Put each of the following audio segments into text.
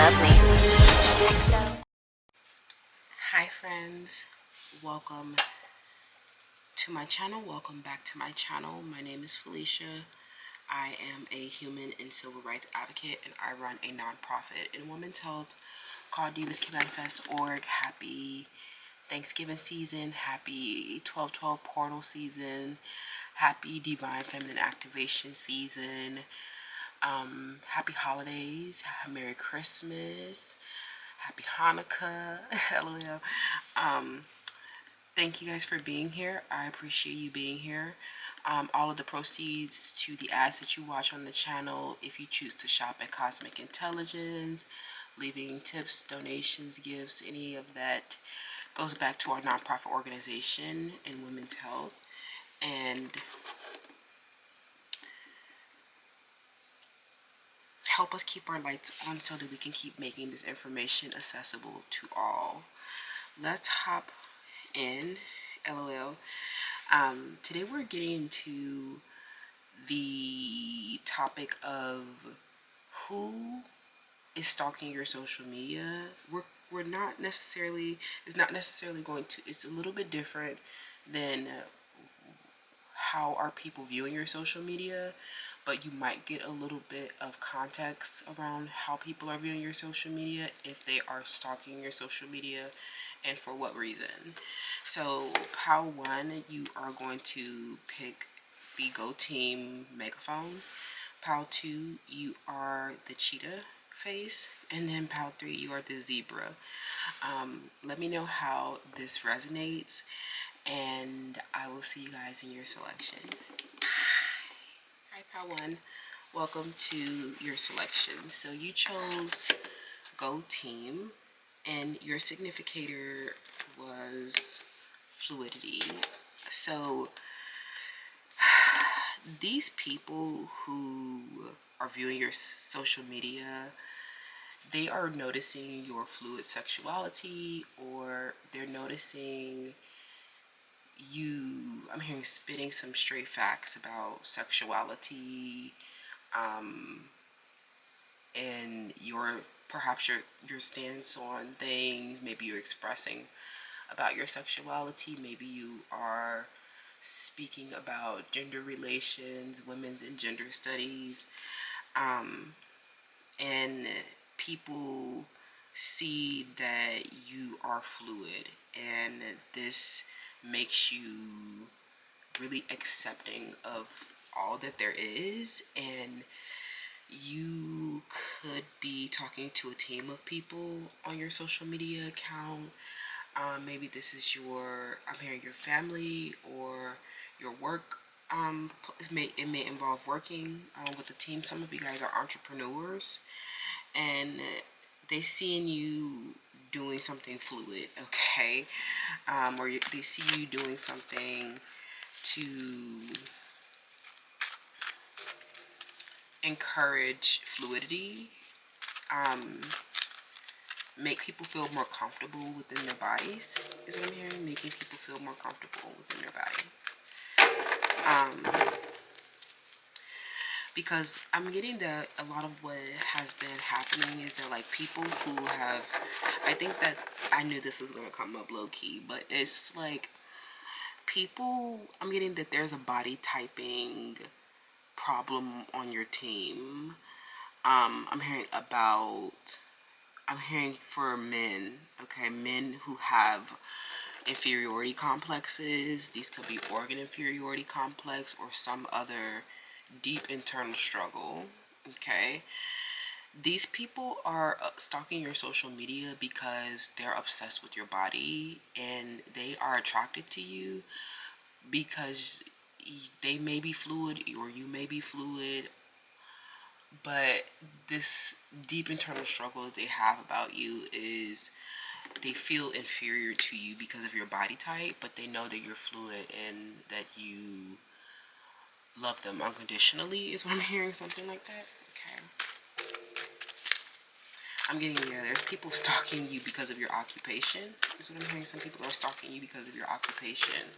love me. Hi friends, welcome to my channel. Welcome back to my channel. My name is Felicia. I am a human and civil rights advocate, and I run a nonprofit in women's health called DIVAS Can Manifest org. Happy Thanksgiving season, happy 12/12 portal season, happy divine feminine activation season, happy holidays, Merry Christmas, happy Hanukkah. LOL. Thank you guys for being here. I appreciate you being here. All of the proceeds to the ads that you watch on the channel, if you choose to shop at Cosmic Intelligence, leaving tips, donations, gifts, any of that goes back to our nonprofit organization in women's health. And help us keep our lights on so that we can keep making this information accessible to all. Let's hop in. LOL. Today we're getting into the topic of who is stalking your social media. We're not necessarily, it's not necessarily going to, it's a little bit different than how are people viewing your social media, but you might get a little bit of context around how people are viewing your social media if they are stalking your social media and for what reason. So POW 1, you are going to pick the Go Team megaphone. POW 2, you are the cheetah face, and then POW 3, you are the zebra. Let me know how this resonates, and I will see you guys in your selection. Hi POW 1, welcome to your selection. So you chose Go Team, and your significator was fluidity. So these people who are viewing your social media, they are noticing your fluid sexuality, or they're noticing you, I'm hearing spitting some straight facts about sexuality, and perhaps your stance on things. Maybe you're expressing about your sexuality. Maybe you are speaking about gender relations, women's and gender studies, and people see that you are fluid, and this makes you really accepting of all that there is. And you could be talking to a team of people on your social media account. Maybe this is I'm hearing your family or your work. It may involve working with a team. Some of you guys are entrepreneurs, and they seeing you doing something fluid, okay? Or they see you doing something to encourage fluidity, make people feel more comfortable within their bodies, is what I'm hearing. Making people feel more comfortable within their body. Because I'm getting that a lot of what has been happening is that, like, people who have, I think that I knew this was going to come up low-key, but it's like people, I'm getting that there's a body typing problem on your team. I'm hearing for men, okay, men who have inferiority complexes. These could be organ inferiority complex or some other deep internal struggle, okay? These people are stalking your social media because they're obsessed with your body, and they are attracted to you because they may be fluid or you may be fluid, but this deep internal struggle that they have about you is they feel inferior to you because of your body type, but they know that you're fluid and that you love them unconditionally, is what I'm hearing. Something like that. Okay. I'm getting there's people stalking you because of your occupation. Is what I'm hearing. Some people are stalking you because of your occupation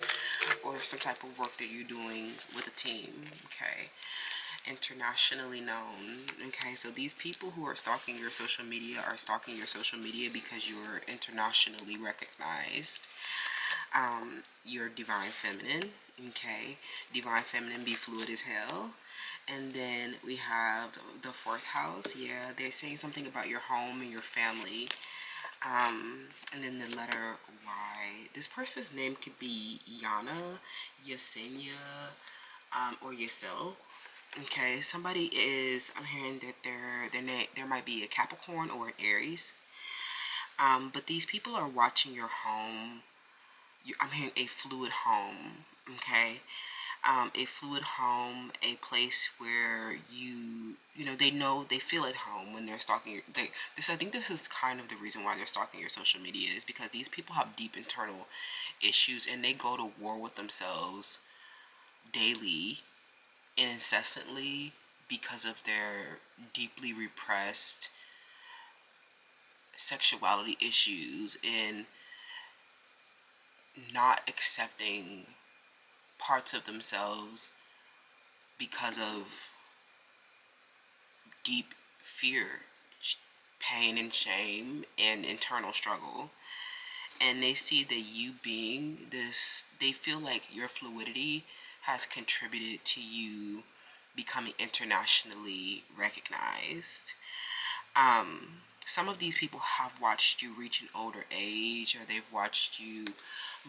or some type of work that you're doing with a team. Okay. internationally known. Okay, so these people who are stalking your social media are stalking your social media because you're internationally recognized. You're divine feminine. Okay, divine feminine, be fluid as hell. And then we have the fourth house. Yeah, they're saying something about your home and your family. And then the letter Y. This person's name could be Yana, Yesenia, or Yesel. Okay, somebody is. I'm hearing that their name, there might be a Capricorn or an Aries. But these people are watching your home. I'm hearing a fluid home. Okay, a fluid home, a place where they feel at home when they're stalking your, I think this is kind of the reason why they're stalking your social media, is because these people have deep internal issues and they go to war with themselves daily and incessantly because of their deeply repressed sexuality issues and not accepting parts of themselves because of deep fear, pain, and shame and internal struggle. And they see that you being this, they feel like your fluidity has contributed to you becoming internationally recognized. Some of these people have watched you reach an older age, or they've watched you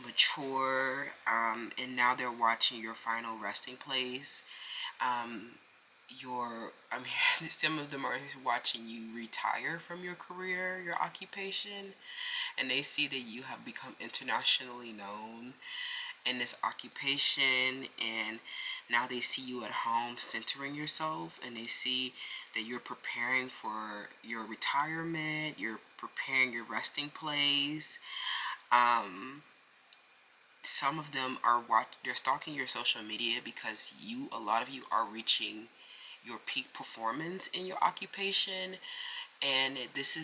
mature, and now they're watching your final resting place. I mean, some of them are watching you retire from your career, your occupation, and they see that you have become internationally known in this occupation, and now they see you at home centering yourself, and they see that you're preparing for your retirement, you're preparing your resting place. Some of them are they're stalking your social media because a lot of you are reaching your peak performance in your occupation, and this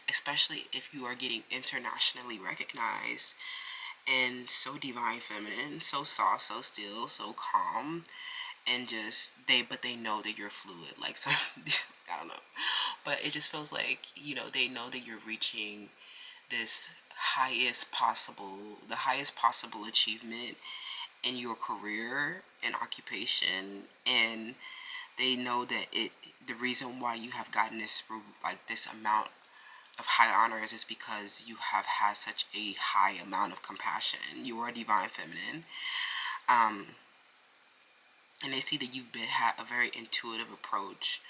especially if you are getting internationally recognized and so divine feminine, so soft, so still, so calm, and just but they know that you're fluid, like some I don't know, but it just feels like they know that you're reaching this the highest possible achievement in your career and occupation, and they know that the reason why you have gotten this amount of high honors is because you have had such a high amount of compassion. You are a divine feminine, and they see that you've had a very intuitive approach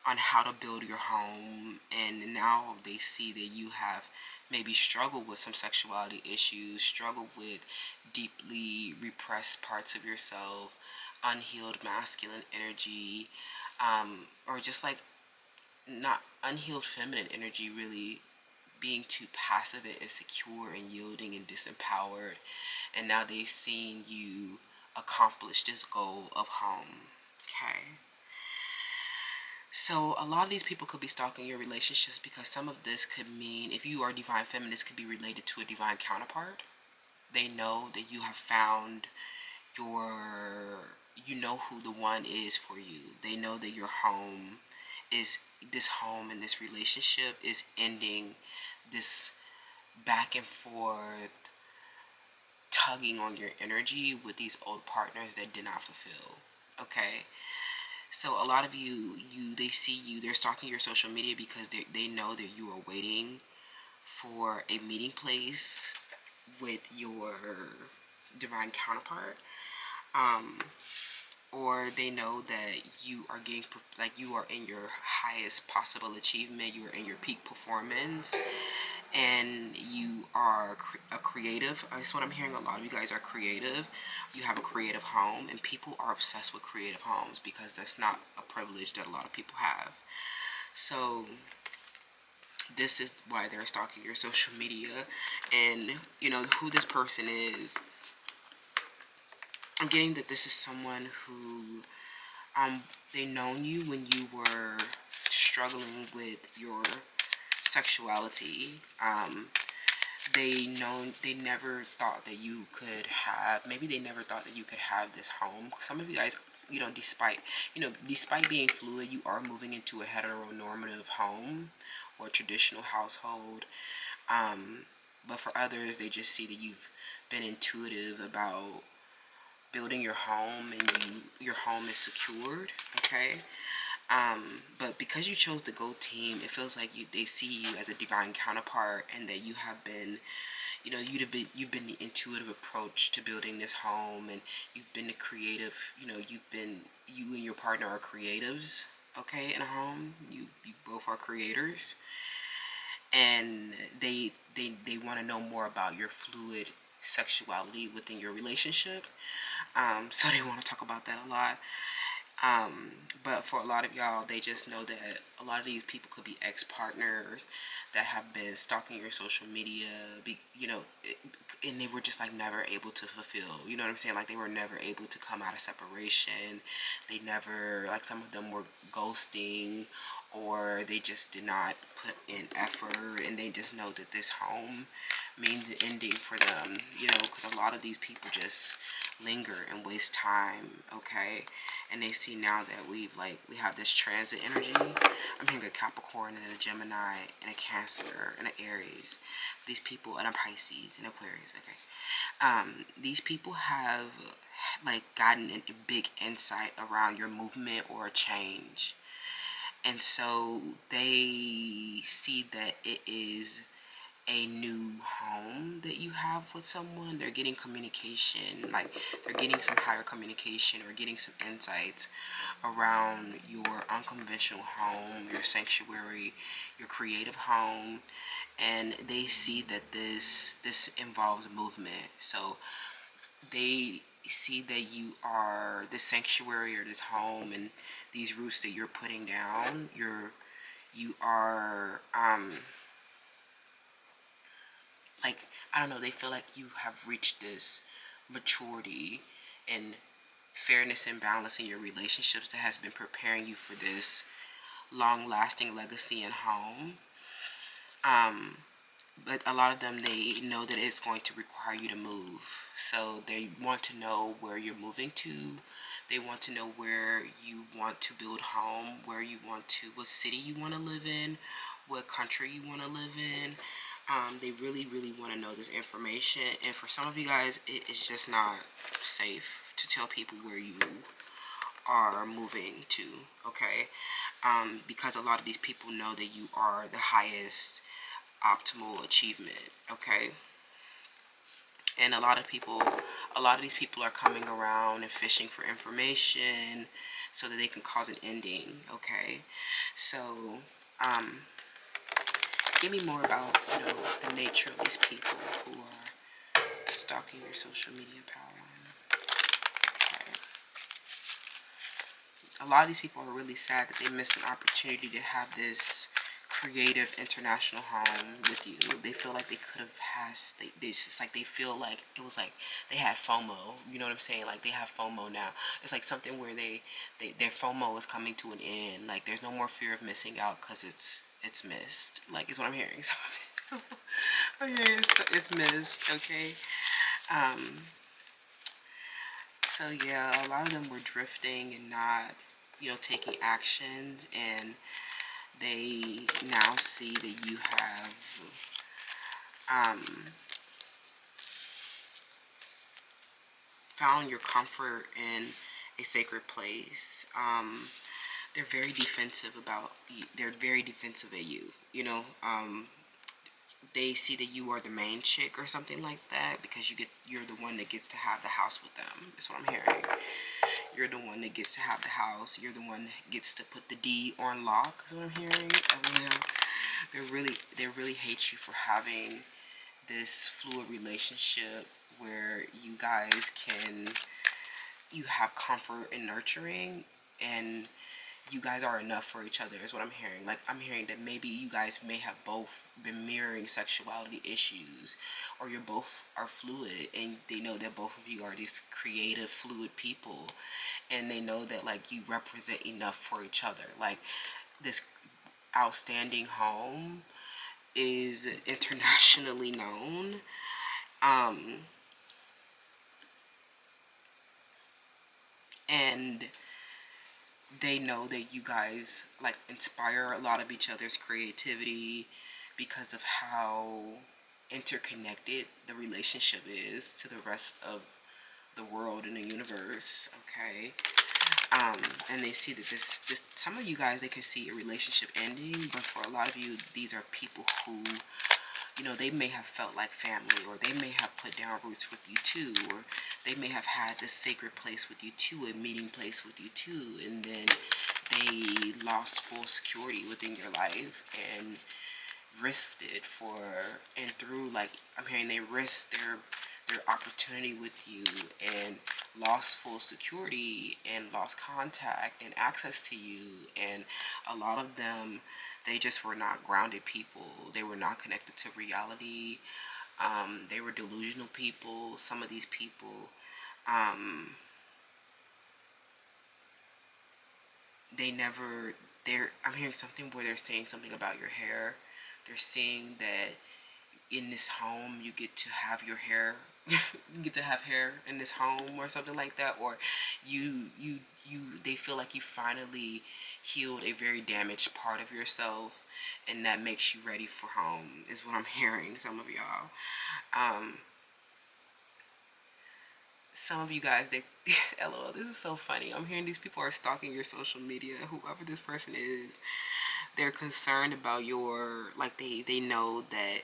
on how to build your home, and now they see that you have maybe struggled with some sexuality issues, struggled with deeply repressed parts of yourself, unhealed masculine energy, or just like not unhealed feminine energy, really being too passive and insecure and yielding and disempowered. And now they've seen you accomplish this goal of home. Okay. So a lot of these people could be stalking your relationships because some of this could mean, if you are divine feminine, this could be related to a divine counterpart. They know that you have found you know who the one is for you. They know that this home and this relationship is ending this back and forth tugging on your energy with these old partners that did not fulfill. Okay. So a lot of they see you, they're stalking your social media because they know that you are waiting for a meeting place with your divine counterpart. Or they know that you are you are in your highest possible achievement, you are in your peak performance, and you are a creative. That's what I'm hearing. A lot of you guys are creative. You have a creative home, and people are obsessed with creative homes because that's not a privilege that a lot of people have. So this is why they're stalking your social media, and who this person is. I'm getting that this is someone who they known you when you were struggling with your sexuality. They never thought that you could have, maybe they never thought that you could have this home. Some of you guys despite being fluid, you are moving into a heteronormative home or traditional household. But for others, they just see that you've been intuitive about building your home, and your home is secured. Okay. But because you chose the GOAT team, it feels like they see you as a divine counterpart, and that you have been, you've been the intuitive approach to building this home, and you've been the creative. You and your partner are creatives. Okay, in a home, you both are creators, and they want to know more about your fluid sexuality within your relationship. So they want to talk about that a lot. But for a lot of y'all, they just know that a lot of these people could be ex-partners that have been stalking your social media, and they were just like never able to fulfill, you know what I'm saying? Like they were never able to come out of separation. They never, like some of them were ghosting, or they just did not put in effort, and they just know that this home means an ending for them, because a lot of these people just linger and waste time. Okay. And they see now that we have this transit energy. I'm hearing a Capricorn and a Gemini and a Cancer and an Aries. These people, and a Pisces and Aquarius. Okay. These people have gotten a big insight around your movement or a change. And so they see that it is a new home that you have with someone. They're getting communication, they're getting some higher communication or getting some insights around your unconventional home, your sanctuary, your creative home. And they see that this involves movement. So they see that you are this sanctuary or this home, and these roots that you're putting down, you are I don't know, they feel like you have reached this maturity and fairness and balance in your relationships that has been preparing you for this long-lasting legacy and home. But a lot of them, they know that it's going to require you to move. So they want to know where you're moving to. They want to know where you want to build home, what city you want to live in, what country you want to live in. They really, really want to know this information. And for some of you guys, it is just not safe to tell people where you are moving to, okay? Because a lot of these people know that you are the highest optimal achievement, okay? And a lot of these people are coming around and fishing for information so that they can cause an ending, okay? So, give me more about, the nature of these people who are stalking your social media power. Okay. A lot of these people are really sad that they missed an opportunity to have this creative international home with you. They feel like they could have they feel like it was like they had FOMO. You know what I'm saying? Like they have FOMO now. It's like something where their FOMO is coming to an end. Like there's no more fear of missing out because it's missed. Like is what I'm hearing. So okay, it's missed. Okay. So yeah, a lot of them were drifting and not, taking actions, and they now see that you have found your comfort in a sacred place. They're very defensive about you. They're very defensive at you. They see that you are the main chick or something like that because you're the one that gets to have the house with them. That's what I'm hearing. You're the one that gets to have the house. You're the one that gets to put the D on lock. That's what I'm hearing. They really hate you for having this fluid relationship where you guys you have comfort and nurturing, and you guys are enough for each other is what I'm hearing. Like I'm hearing that maybe you guys may have both been mirroring sexuality issues, or you're both are fluid, and they know that both of you are these creative fluid people, and they know that like you represent enough for each other. Like this outstanding home is internationally known. and they know that you guys like inspire a lot of each other's creativity because of how interconnected the relationship is to the rest of the world and the universe. Okay. And they see that this some of you guys, they can see a relationship ending, but for a lot of you, these are people who, you know, they may have felt like family, or they may have put down roots with you too, or they may have had this sacred place with you too, a meeting place with you too, and then they lost full security within your life and risked it for, and through, like, I'm hearing they risked their opportunity with you and lost full security and lost contact and access to you. And a lot of them, they just were not grounded people. They were not connected to reality. They were delusional people. Some of these people, they never, I'm hearing something where they're saying something about your hair. They're saying that in this home you get to have your hair you get to have hair in this home, or something like that, or they feel like you finally healed a very damaged part of yourself, and that makes you ready for home, is what I'm hearing, some of y'all. Some of you guys, they lol, this is so funny. I'm hearing these people are stalking your social media. Whoever this person is, they're concerned about your, like, they know that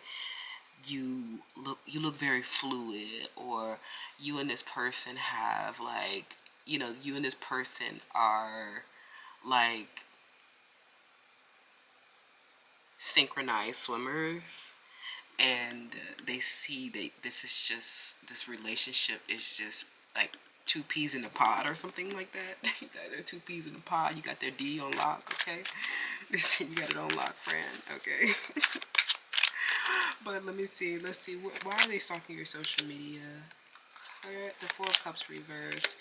you look very fluid, or you and this person have, like, you know, you and this person are like synchronized swimmers, and they see that this relationship is just like two peas in a pod or something like that. You guys are two peas in a pod. You got their D on lock, okay? Listen, you got it on lock, friend, okay? But let me see. Let's see. Why are they stalking your social media? The Four of Cups reverse.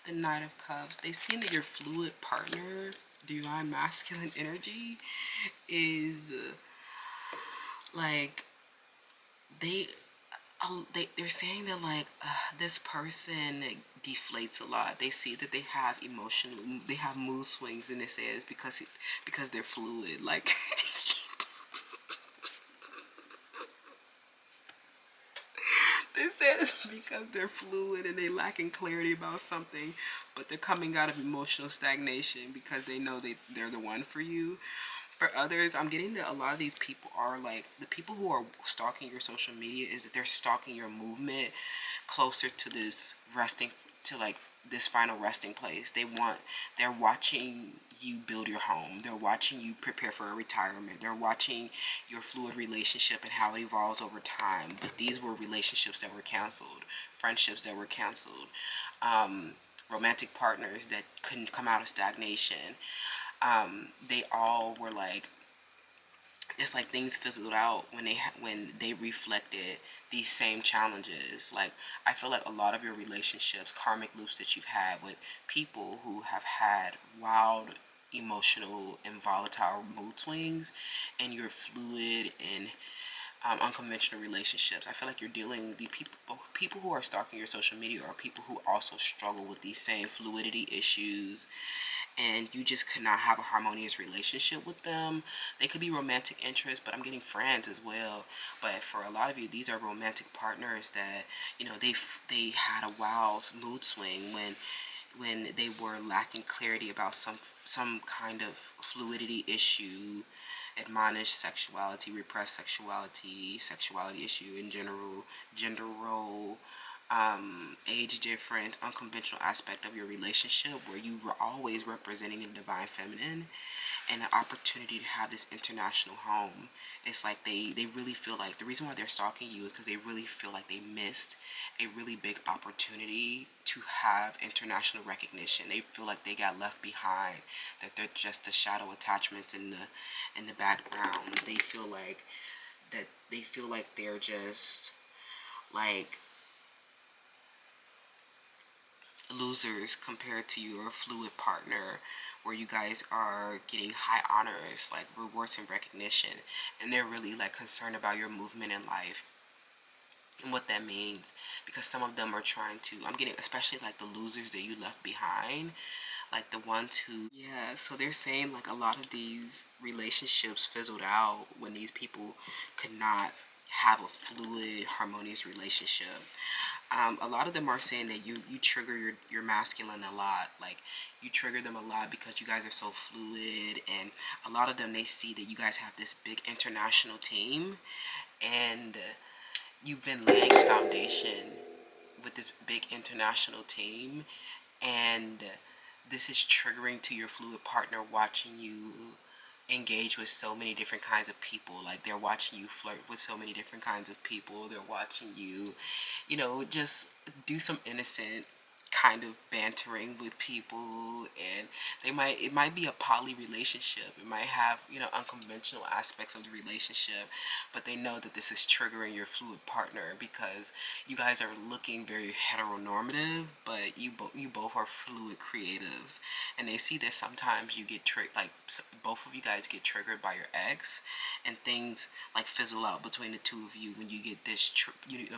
The Knight of Cups. They see that your fluid partner, divine masculine energy, is like they're saying that, like, this person deflates a lot. They see that they have they have mood swings, and they say it's because they're fluid. Like they said it's because they're fluid and they lacking clarity about something, but they're coming out of emotional stagnation because they know they're the one for you. For others, I'm getting that a lot of these people are like, the people who are stalking your social media is that they're stalking your movement closer to this resting, to like this final resting place. They're watching you build your home. They're watching you prepare for a retirement. They're watching your fluid relationship and how it evolves over time. But these were relationships that were canceled, friendships that were canceled, romantic partners that couldn't come out of stagnation. They all were like, it's like things fizzled out when they reflected these same challenges. Like, I feel like a lot of your relationships, karmic loops that you've had with people who have had wild emotional and volatile mood swings, and you're fluid and unconventional relationships. I feel like you're dealing the people who are stalking your social media are people who also struggle with these same fluidity issues, and you just could not have a harmonious relationship with them. They could be romantic interests, but I'm getting friends as well. But for a lot of you, these are romantic partners that, you know, they had a wild mood swing when they were lacking clarity about some kind of fluidity issue, admonished sexuality, repressed sexuality, sexuality issue in general, gender role, age difference, unconventional aspect of your relationship, where you were always representing the divine feminine, and an opportunity to have this international home. It's like they really feel like the reason why they're stalking you is because they really feel like they missed a really big opportunity to have international recognition. They feel like they got left behind, that they're just the shadow attachments in the background. They feel like they're just like losers compared to your fluid partner, where you guys are getting high honors, like rewards and recognition, and they're really like concerned about your movement in life. and what that means, because some of them are trying to, I'm getting, especially like the losers that you left behind, like the ones who, yeah, so they're saying like a lot of these relationships fizzled out when these people could not have a fluid, harmonious relationship. A lot of them are saying that you trigger your masculine a lot, like you trigger them a lot because you guys are so fluid, and a lot of them, they see that you guys have this big international team, and you've been laying a foundation with this big international team, and this is triggering to your fluid partner, watching you engage with so many different kinds of people. Like they're watching you flirt with so many different kinds of people. They're watching you, just do some innocent kind of bantering with people, and it might be a poly relationship. It might have, unconventional aspects of the relationship, but they know that this is triggering your fluid partner because you guys are looking very heteronormative, but you both are fluid creatives, and they see that sometimes you get like both of you guys get triggered by your ex, and things like fizzle out between the two of you when you get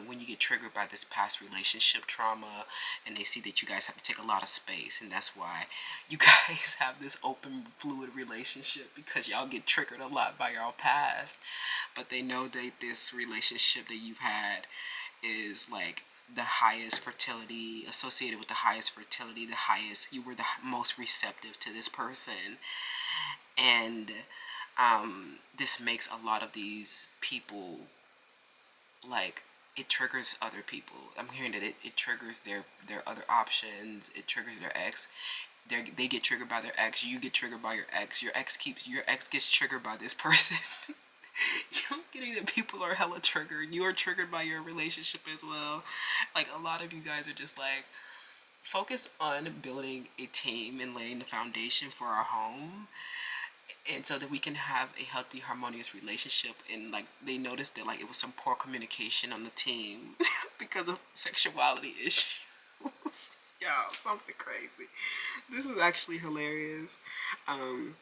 when you get triggered by this past relationship trauma, and they see that you guys have to take a lot of space, and that's why you guys have this open fluid relationship, because y'all get triggered a lot by y'all past. But they know that this relationship that you've had is like the highest fertility, associated with the highest fertility, the highest, you were the most receptive to this person, and this makes a lot of these people, like, it triggers other people. I'm hearing that it triggers their other options. It triggers their ex. They get triggered by their ex. You get triggered by your ex. Your ex gets triggered by this person. You're getting that people are hella triggered. You are triggered by your relationship as well. Like, a lot of you guys are just like, focus on building a team and laying the foundation for our home, and so that we can have a healthy, harmonious relationship. And like, they noticed that like it was some poor communication on the team because of sexuality issues. Yeah, something crazy. This is actually hilarious. um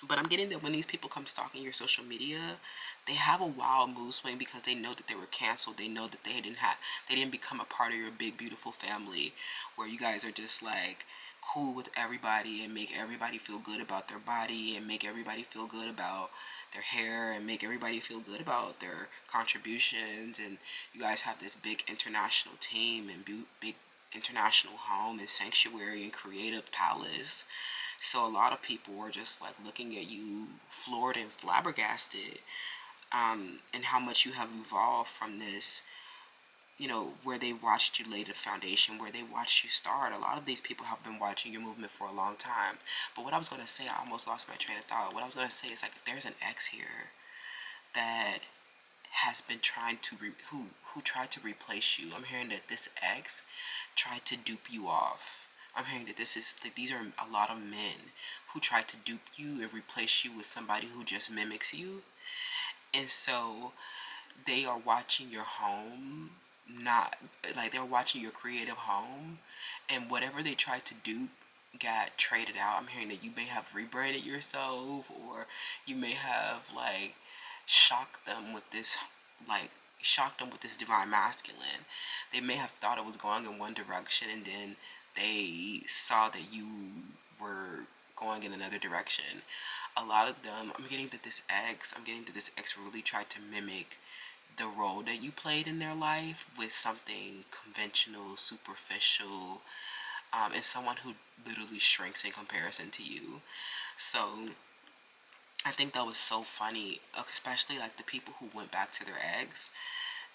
but I'm getting that when these people come stalking your social media, they have a wild mood swing because they know that they were canceled. They know that they didn't become a part of your big beautiful family, where you guys are just like cool with everybody and make everybody feel good about their body and make everybody feel good about their hair and make everybody feel good about their contributions. And you guys have this big international team and big international home and sanctuary and creative palace. So a lot of people were just like looking at you floored and flabbergasted, and how much you have evolved from this, where they watched you lay the foundation, where they watched you start. A lot of these people have been watching your movement for a long time. But what I was going to say, I almost lost my train of thought. What I was going to say is, like, if there's an ex here that has been trying to who tried to replace you, I'm hearing that this ex tried to dupe you off. I'm hearing that these are a lot of men who try to dupe you and replace you with somebody who just mimics you. And so they are watching your home, not like they're watching your creative home, and whatever they tried to do got traded out. I'm hearing that you may have rebranded yourself, or you may have like shocked them with this, like shocked them with this divine masculine. They may have thought it was going in one direction, and then they saw that you were going in another direction. A lot of them, I'm getting that this ex really tried to mimic the role that you played in their life with something conventional, superficial, and someone who literally shrinks in comparison to you. So I think that was so funny, especially like the people who went back to their ex.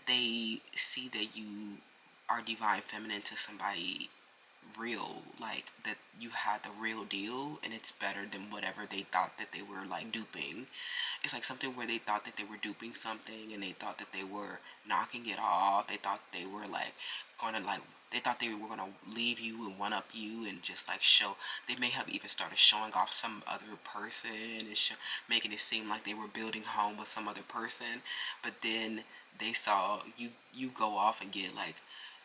They see that you are divine feminine to somebody real, like that you had the real deal, and it's better than whatever they thought that they were like duping. It's like something where they thought that they were duping something, and they thought that they were knocking it off. They thought they were like gonna like they thought they were gonna leave you and one up you and just like show. They may have even started showing off some other person and making it seem like they were building home with some other person. But then they saw you go off and get like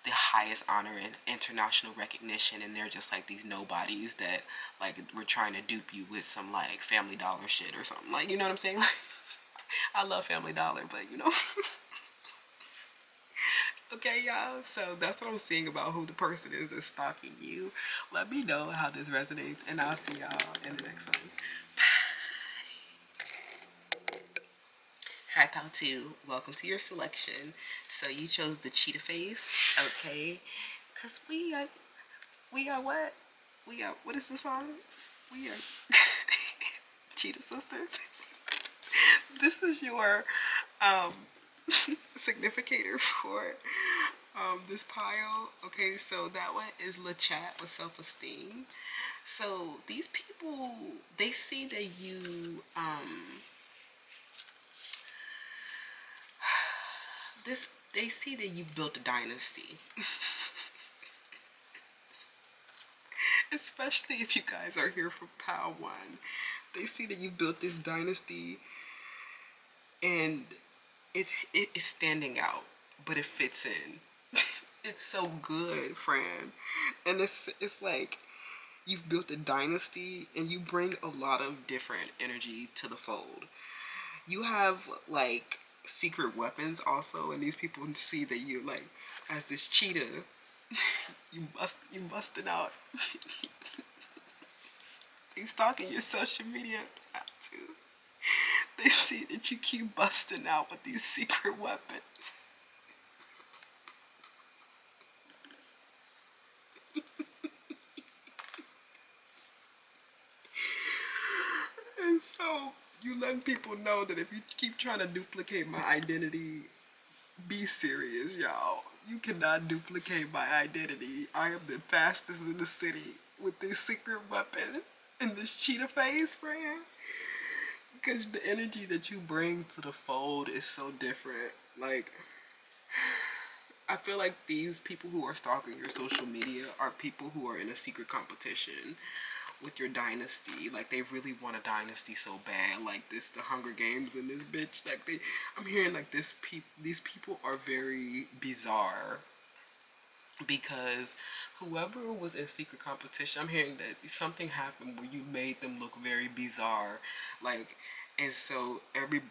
the highest honor and international recognition, and they're just like these nobodies that like were trying to dupe you with some like Family Dollar shit or something, like, you know what I'm saying? Like, I love Family Dollar, but Okay, y'all. So that's what I'm seeing about who the person is that's stalking you. Let me know how this resonates, and I'll see y'all in the next one. Hi, Pal 2. Welcome to your selection. So you chose the cheetah face, okay? Because we are what? We are, what is the song? We are cheetah sisters. This is your um, significator for this pile. Okay, so that one is Le Chat with self-esteem. So these people, they see that you this they see that you've built a dynasty. Especially if you guys are here for Pile 1. They see that you've built this dynasty and it is standing out, but it fits in. It's so good, friend. And it's like you've built a dynasty and you bring a lot of different energy to the fold. You have like secret weapons also, and these people see that you're like, as this cheetah, you busting out. They stalking your social media too. They see that you keep busting out with these secret weapons. And so you letting people know that if you keep trying to duplicate my identity, be serious, y'all. You cannot duplicate my identity. I am the fastest in the city with this secret weapon and this cheetah face, friend. Because the energy that you bring to the fold is so different. Like, I feel like these people who are stalking your social media are people who are in a secret competition with your dynasty. Like, they really want a dynasty so bad. Like this, the Hunger Games and this bitch. Like I'm hearing like these people are very bizarre because whoever was in secret competition, I'm hearing that something happened where you made them look very bizarre, like, and so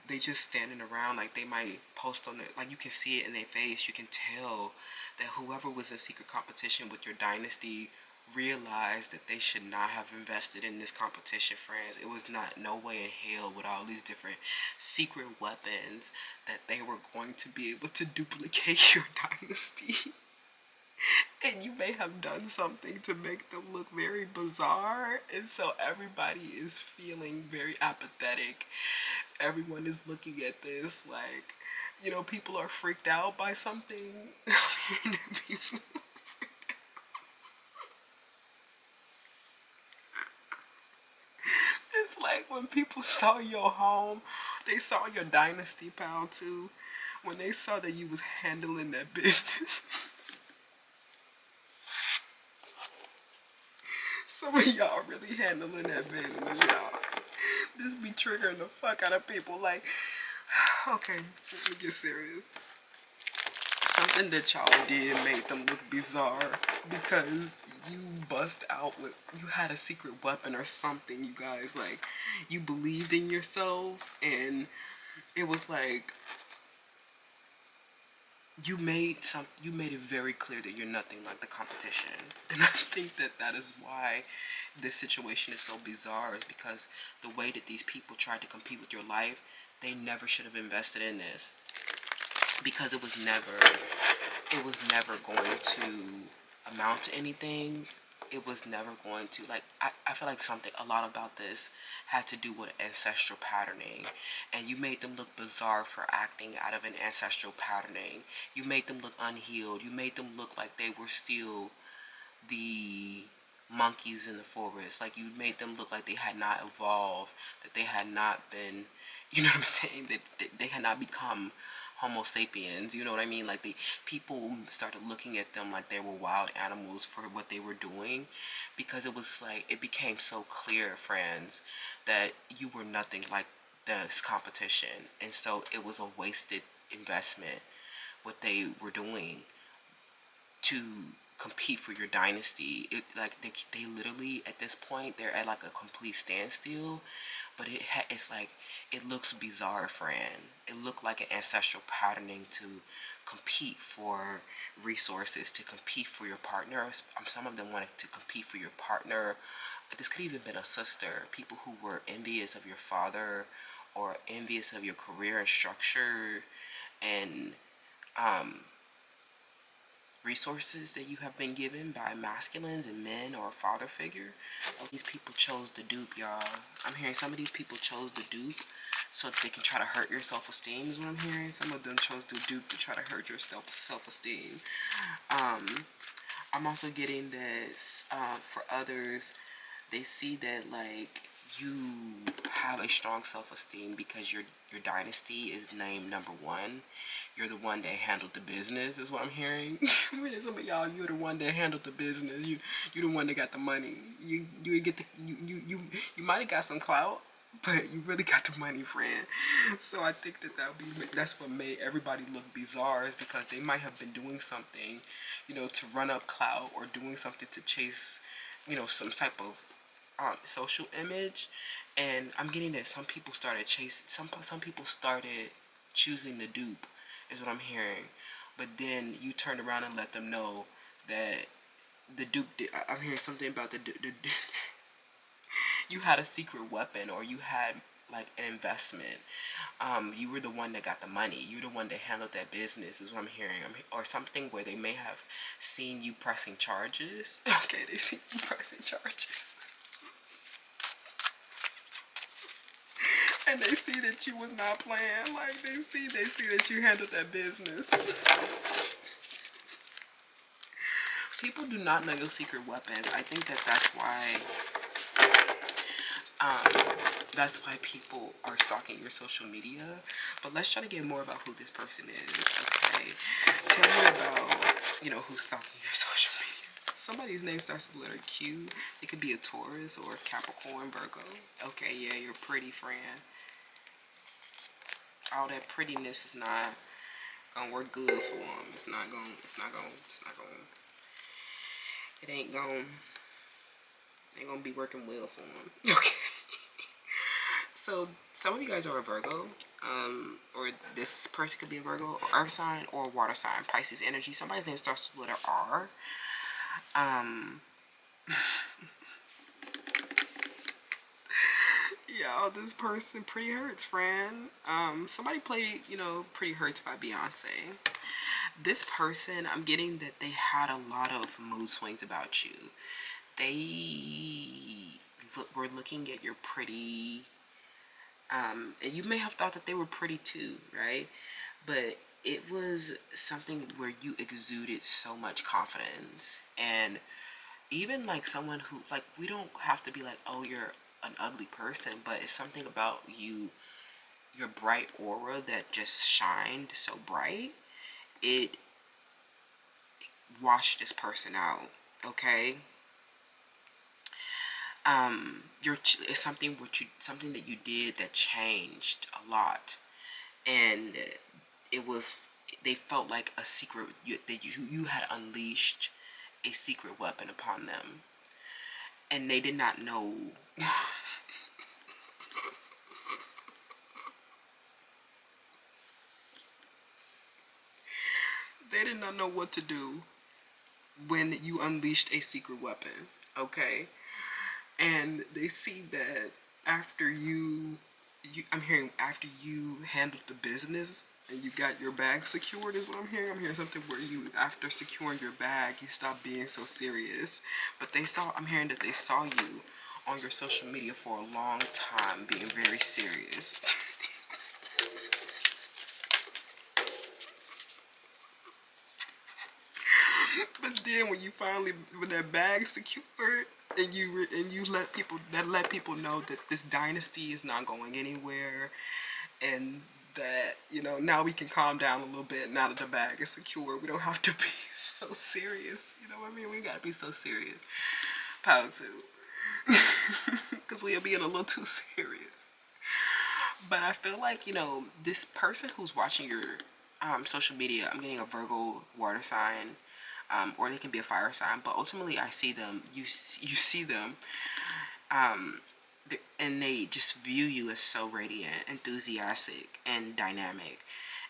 they just standing around, like they might post on it, like you can see it in their face, you can tell that whoever was in secret competition with your dynasty realized that they should not have invested in this competition, friends. It was not no way in hell with all these different secret weapons that they were going to be able to duplicate your dynasty. And you may have done something to make them look very bizarre, and so everybody is feeling very apathetic. Everyone is looking at this like, people are freaked out by something. It's like when people saw your home, they saw your dynasty, Pal, too. When they saw that you was handling that business. Some of y'all really handling that business, y'all. This be triggering the fuck out of people. Like, okay, let me get serious. Something that y'all did made them look bizarre because you bust out with, you had a secret weapon or something, you guys. Like, you believed in yourself, and it was like, you made it very clear that you're nothing like the competition. And I think that is why this situation is so bizarre, is because the way that these people tried to compete with your life, they never should have invested in this, because it was never going to amount to anything. It was never going to, like, I feel like a lot about this had to do with ancestral patterning, and you made them look bizarre for acting out of an ancestral patterning. You made them look unhealed. You made them look like they were still the monkeys in the forest. Like, you made them look like they had not evolved, that they had not been, you know what I'm saying, that they had not become Homo sapiens, you know what I mean? Like, the people started looking at them like they were wild animals for what they were doing, because it was like, it became so clear, friends, that you were nothing like this competition, and so it was a wasted investment what they were doing to compete for your dynasty. Like they literally at this point they're at like a complete standstill. But it's like it looks bizarre, friend. It looked like an ancestral patterning to compete for resources, to compete for your partner. Some of them wanted to compete for your partner. This could even been a sister. People who were envious of your father or envious of your career and structure and resources that you have been given by masculines and men or a father figure. These people chose the dupe, y'all. I'm hearing some of these people chose the dupe so that they can try to hurt your self-esteem is what I'm hearing. Some of them chose the dupe to try to hurt your self-esteem. I'm also getting this for others. They see that like you have a strong self-esteem because your dynasty is named number one. You're the one that handled the business is what I'm hearing. Some of y'all, you're the one that handled the business. You're the one that got the money. You get the you might have got some clout, but you really got the money, friend. So I think that's what made everybody look bizarre, is because they might have been doing something, you know, to run up clout or doing something to chase, you know, some type of social image. And I'm getting that some people started chasing, some people started choosing the dupe is what I'm hearing. But then you turned around and let them know that the dupe I'm hearing something about the you had a secret weapon, or you had like an investment. You were the one that got the money. You're the one that handled that business is what I'm hearing. Or something where they may have seen you pressing charges. Okay, they see you pressing charges. And they see that you was not playing. Like they see that you handled that business. People do not know your secret weapons. I think that's why people are stalking your social media. But let's try to get more about who this person is. Okay, tell me about, you know, who's stalking your social media. Somebody's name starts with the letter Q. It could be a Taurus or a Capricorn, Virgo. Okay, yeah, you're pretty, friend. All that prettiness is not gonna work good for them. It ain't gonna be working well for them. Okay. So some of you guys are a Virgo, or this person could be a Virgo, or earth sign, or water sign, Pisces energy. Somebody's name starts with the letter R. Y'all, this person pretty hurts, friend. Somebody played, you know, Pretty Hurts by Beyonce. This person, I'm getting that they had a lot of mood swings about you. They were looking at your pretty, and you may have thought that they were pretty too, right? But it was something where you exuded so much confidence. And even like someone who, like, we don't have to be like, oh, you're an ugly person, but it's something about you, your bright aura that just shined so bright. It washed this person out, okay? It's something that you did that changed a lot, and they felt like a secret that you had unleashed a secret weapon upon them, and they did not know. They did not know what to do when you unleashed a secret weapon, okay? And they see that after I'm hearing after you handled the business and you got your bag secured is what I'm hearing. I'm hearing something where you, after securing your bag, you stopped being so serious. But I'm hearing that they saw you on your social media for a long time being very serious. But then when that bag secured, and you let people know that this dynasty is not going anywhere, and that, you know, now we can calm down a little bit now that the bag is secure. We don't have to be so serious. You know what I mean? We gotta be so serious. Power to. Because we are being a little too serious. But I feel like, you know, this person who's watching your social media, I'm getting a Virgo water sign. or they can be a fire sign, but ultimately I see them, you see them, and they just view you as so radiant, enthusiastic, and dynamic.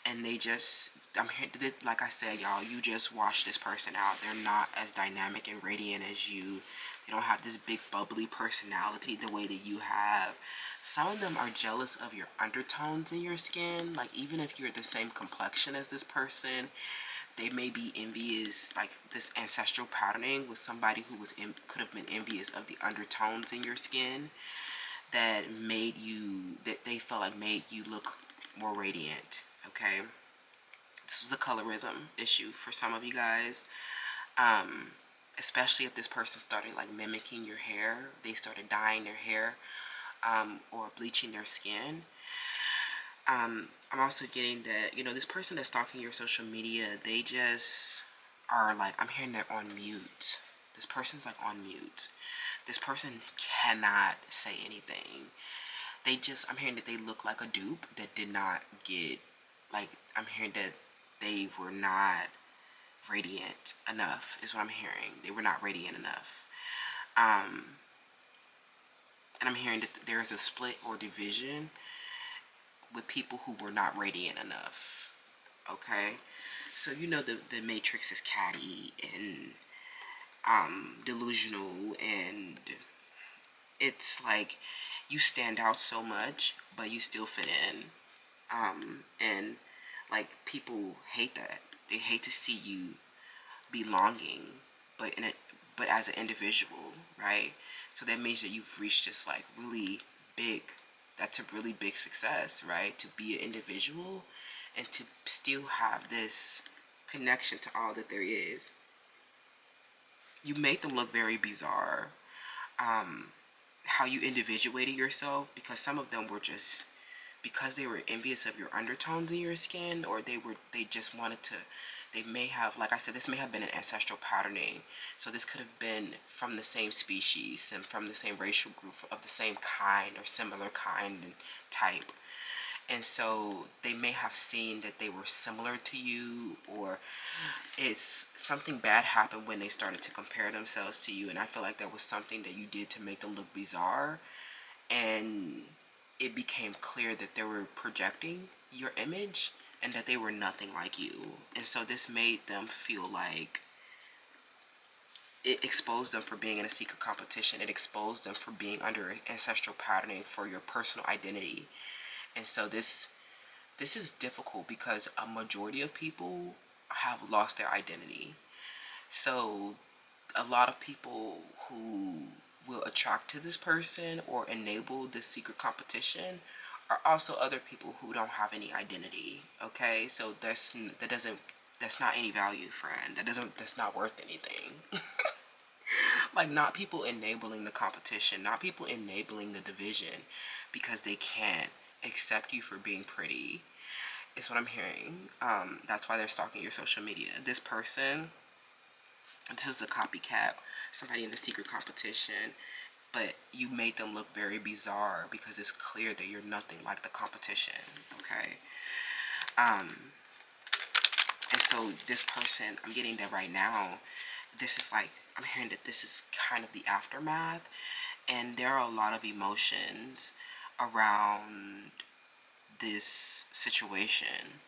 And they just, I'm here, like I said, y'all, you just watch this person out. They're not as dynamic and radiant as you. They don't have this big bubbly personality the way that you have. Some of them are jealous of your undertones in your skin. Like, even if you're the same complexion as this person, they may be envious, like this ancestral patterning with somebody who was could have been envious of the undertones in your skin that made you, that they felt like made you look more radiant. Okay, this was a colorism issue for some of you guys, especially if this person started like mimicking your hair. They started dyeing their hair, or bleaching their skin. I'm also getting that, you know, this person that's stalking your social media, they just are like, I'm hearing they're on mute. This person's like on mute. This person cannot say anything. They just, I'm hearing that they look like a dupe that did not get, like, I'm hearing that they were not radiant enough, is what I'm hearing. They were not radiant enough. And I'm hearing that there's a split or division with people who were not radiant enough. Okay, so you know the matrix is catty and delusional, and it's like you stand out so much but you still fit in, and like people hate that. They hate to see you belonging, but but as an individual, right? So that means that you've reached this like really big, that's a really big success, right? To be an individual and to still have this connection to all that there is. You made them look very bizarre. How you individuated yourself, because some of them were just, because they were envious of your undertones in your skin, or they just wanted to, they may have, like I said, this may have been an ancestral patterning. So this could have been from the same species and from the same racial group, of the same kind or similar kind and type. And so they may have seen that they were similar to you, or it's something bad happened when they started to compare themselves to you. And I feel like that was something that you did to make them look bizarre. And it became clear that they were projecting your image and that they were nothing like you. And so this made them feel like, it exposed them for being in a secret competition. It exposed them for being under ancestral patterning for your personal identity. And so this is difficult because a majority of people have lost their identity. So a lot of people who will attract to this person or enable this secret competition are also other people who don't have any identity. Okay, so that's not any value, friend. That's not worth anything. Like, not people enabling the competition, not people enabling the division because they can't accept you for being pretty, is what I'm hearing. That's why they're stalking your social media. This person, this is a copycat, somebody in a secret competition, but you made them look very bizarre because it's clear that you're nothing like the competition. Okay, and so this person, I'm getting that right now, this is like, I'm hearing that this is kind of the aftermath, and there are a lot of emotions around this situation,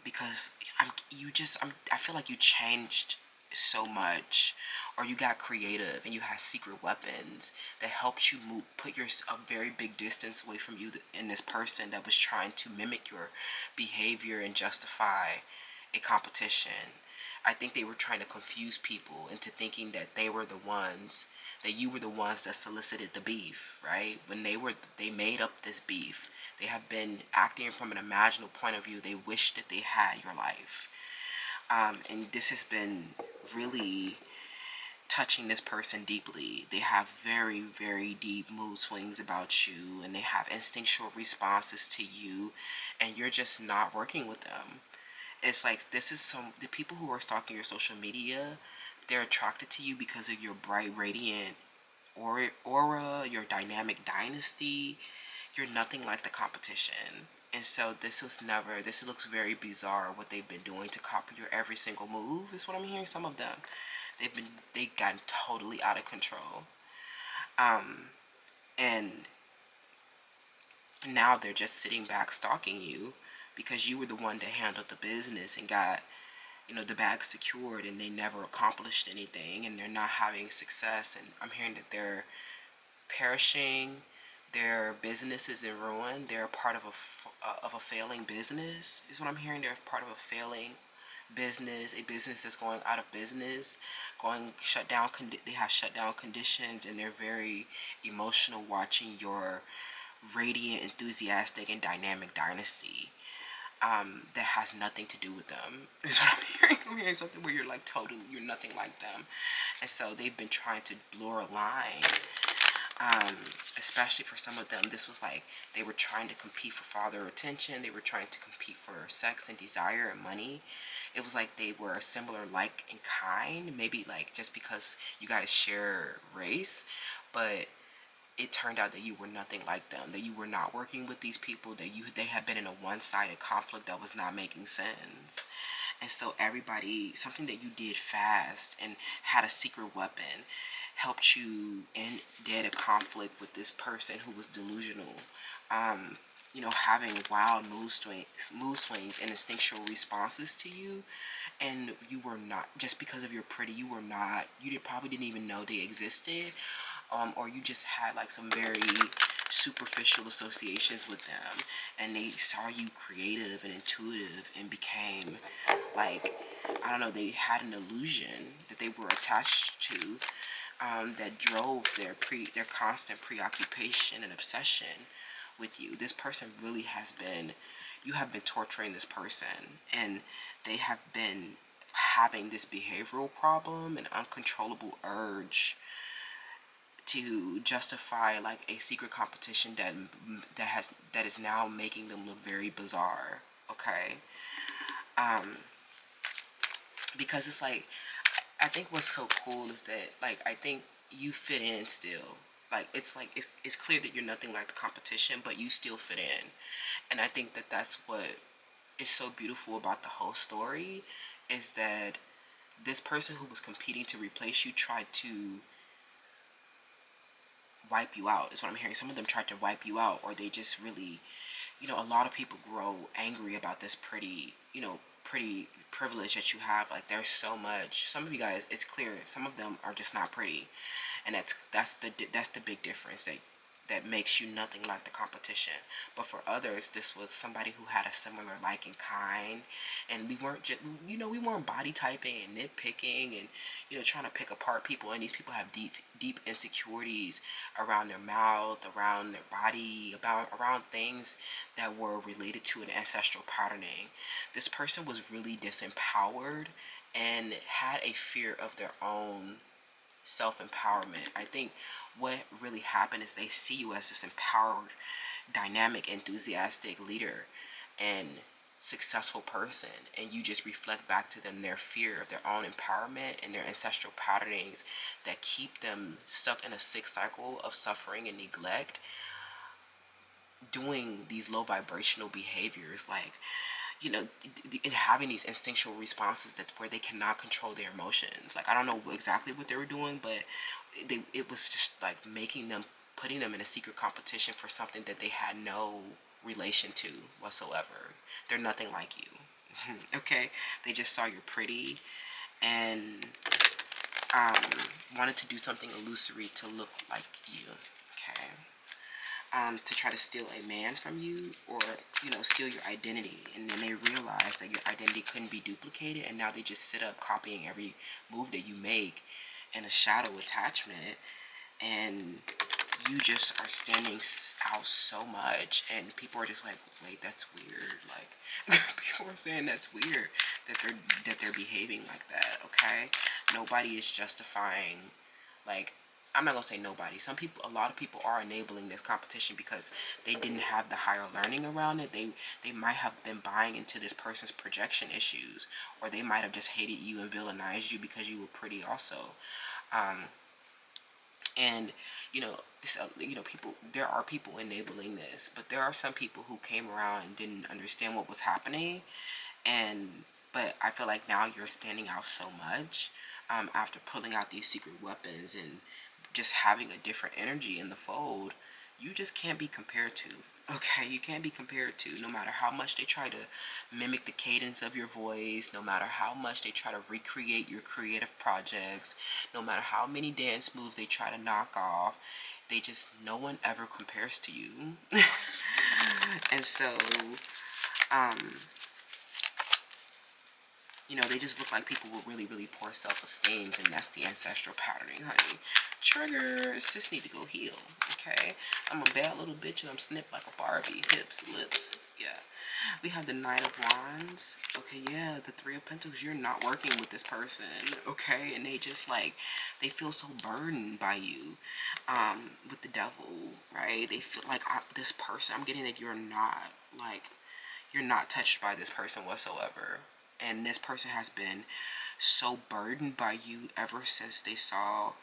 because I feel like you changed so much, or you got creative and you had secret weapons that helped you put a very big distance away from you and this person that was trying to mimic your behavior and justify a competition. I think they were trying to confuse people into thinking that you were the ones that solicited the beef, right? When they made up this beef. They have been acting from an imaginal point of view. They wish that they had your life. And this has been really touching this person deeply. They have very, very deep mood swings about you, and they have instinctual responses to you, and you're just not working with them. It's like, the people who are stalking your social media, they're attracted to you because of your bright, radiant aura, your dynamic dynasty. You're nothing like the competition. And so this looks very bizarre what they've been doing to copy your every single move is what I'm hearing. Some of them, they've gotten totally out of control. And now they're just sitting back stalking you because you were the one that handled the business and got, the bag secured, and they never accomplished anything, and they're not having success. And I'm hearing that they're perishing. Their business is in ruin. They're part of a failing business is what I'm hearing. They're part of a failing business, a business that's going out of business, going shut down. They have shutdown conditions, and they're very emotional watching your radiant, enthusiastic, and dynamic dynasty. That has nothing to do with them. Is what I'm hearing. I'm hearing something where you're like totally, you're nothing like them, and so they've been trying to blur a line. Especially for some of them, this was like they were trying to compete for father attention. They were trying to compete for sex and desire and money. It was like they were similar, like in kind, maybe like just because you guys share race, but it turned out that you were nothing like them, that you were not working with these people, that they had been in a one-sided conflict that was not making sense. And so something that you did fast and had a secret weapon helped you end a conflict with this person who was delusional. Having wild mood swings and instinctual responses to you, and you were not, just because of your pretty, you probably didn't even know they existed, or you just had like some very superficial associations with them, and they saw you creative and intuitive and became like, I don't know, they had an illusion that they were attached to, that drove their constant preoccupation and obsession with you. This person really you have been torturing this person, and they have been having this behavioral problem, an uncontrollable urge to justify like a secret competition that is now making them look very bizarre. Okay. Because it's like, I think what's so cool is that, like, I think you fit in still. Like, it's clear that you're nothing like the competition, but you still fit in. And I think that that's what is so beautiful about the whole story, is that this person who was competing to replace you tried to wipe you out, is what I'm hearing. Some of them tried to wipe you out, or they just really, a lot of people grow angry about this pretty privilege that you have. Like, there's so much. Some of you guys, it's clear, some of them are just not pretty, and that's the big difference that makes you nothing like the competition. But for others, this was somebody who had a similar like and kind, and we weren't just, we weren't body typing and nitpicking and trying to pick apart people. And these people have deep insecurities around their mouth, around their body, around things that were related to an ancestral patterning. This person was really disempowered and had a fear of their own self-empowerment. I think what really happened is they see you as this empowered, dynamic, enthusiastic leader and successful person, and you just reflect back to them their fear of their own empowerment and their ancestral patternings that keep them stuck in a sick cycle of suffering and neglect, doing these low vibrational behaviors, like and having these instinctual responses where they cannot control their emotions. Like, I don't know exactly what they were doing, but it was just like putting them in a secret competition for something that they had no relation to whatsoever. They're nothing like you. Okay, they just saw you're pretty and wanted to do something illusory to look like you. Okay. To try to steal a man from you, or steal your identity, and then they realize that your identity couldn't be duplicated, and now they just sit up copying every move that you make in a shadow attachment, and you just are standing out so much, and people are just like, wait, that's weird. Like, people are saying that's weird that they're behaving like that. Okay, nobody is justifying, like, I'm not gonna say nobody. A lot of people are enabling this competition because they didn't have the higher learning around it. They might have been buying into this person's projection issues, or they might have just hated you and villainized you because you were pretty also. And people, there are people enabling this, but there are some people who came around and didn't understand what was happening. And but I feel like now you're standing out so much, after pulling out these secret weapons and just having a different energy in the fold. You just can't be compared to. Okay, you can't be compared to, no matter how much they try to mimic the cadence of your voice, no matter how much they try to recreate your creative projects, no matter how many dance moves they try to knock off. No one ever compares to you. And so, um, they just look like people with really, really poor self-esteem, and that's the ancestral patterning, honey. Triggers just need to go heal, okay? I'm a bad little bitch and I'm snipped like a Barbie. Hips, lips, yeah. We have the Knight of Wands. Okay, yeah, the Three of Pentacles. You're not working with this person, okay? And they just they feel so burdened by you, with the Devil, right? They feel like, this person, I'm getting that you're not touched by this person whatsoever. And this person has been so burdened by you ever since they saw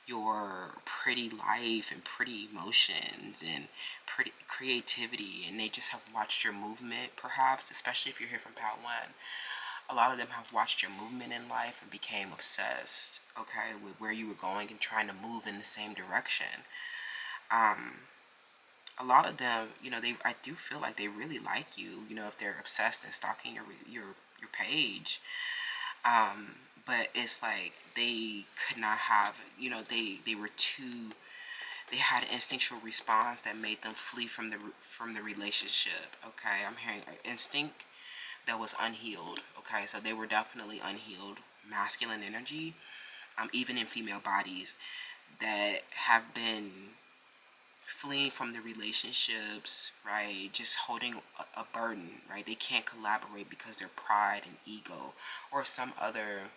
your pretty life and pretty emotions and pretty creativity, and they just have watched your movement, perhaps, especially if you're here from Pal 1. A lot of them have watched your movement in life and became obsessed, okay, with where you were going and trying to move in the same direction. A lot of them, I do feel like they really like you, if they're obsessed and stalking your page. But it's like they could not have, they were too, they had an instinctual response that made them flee from the relationship. Okay, I'm hearing an instinct that was unhealed. Okay, so they were definitely unhealed masculine energy, even in female bodies that have been fleeing from the relationships, right? Just holding a burden, right? They can't collaborate because their pride and ego or some other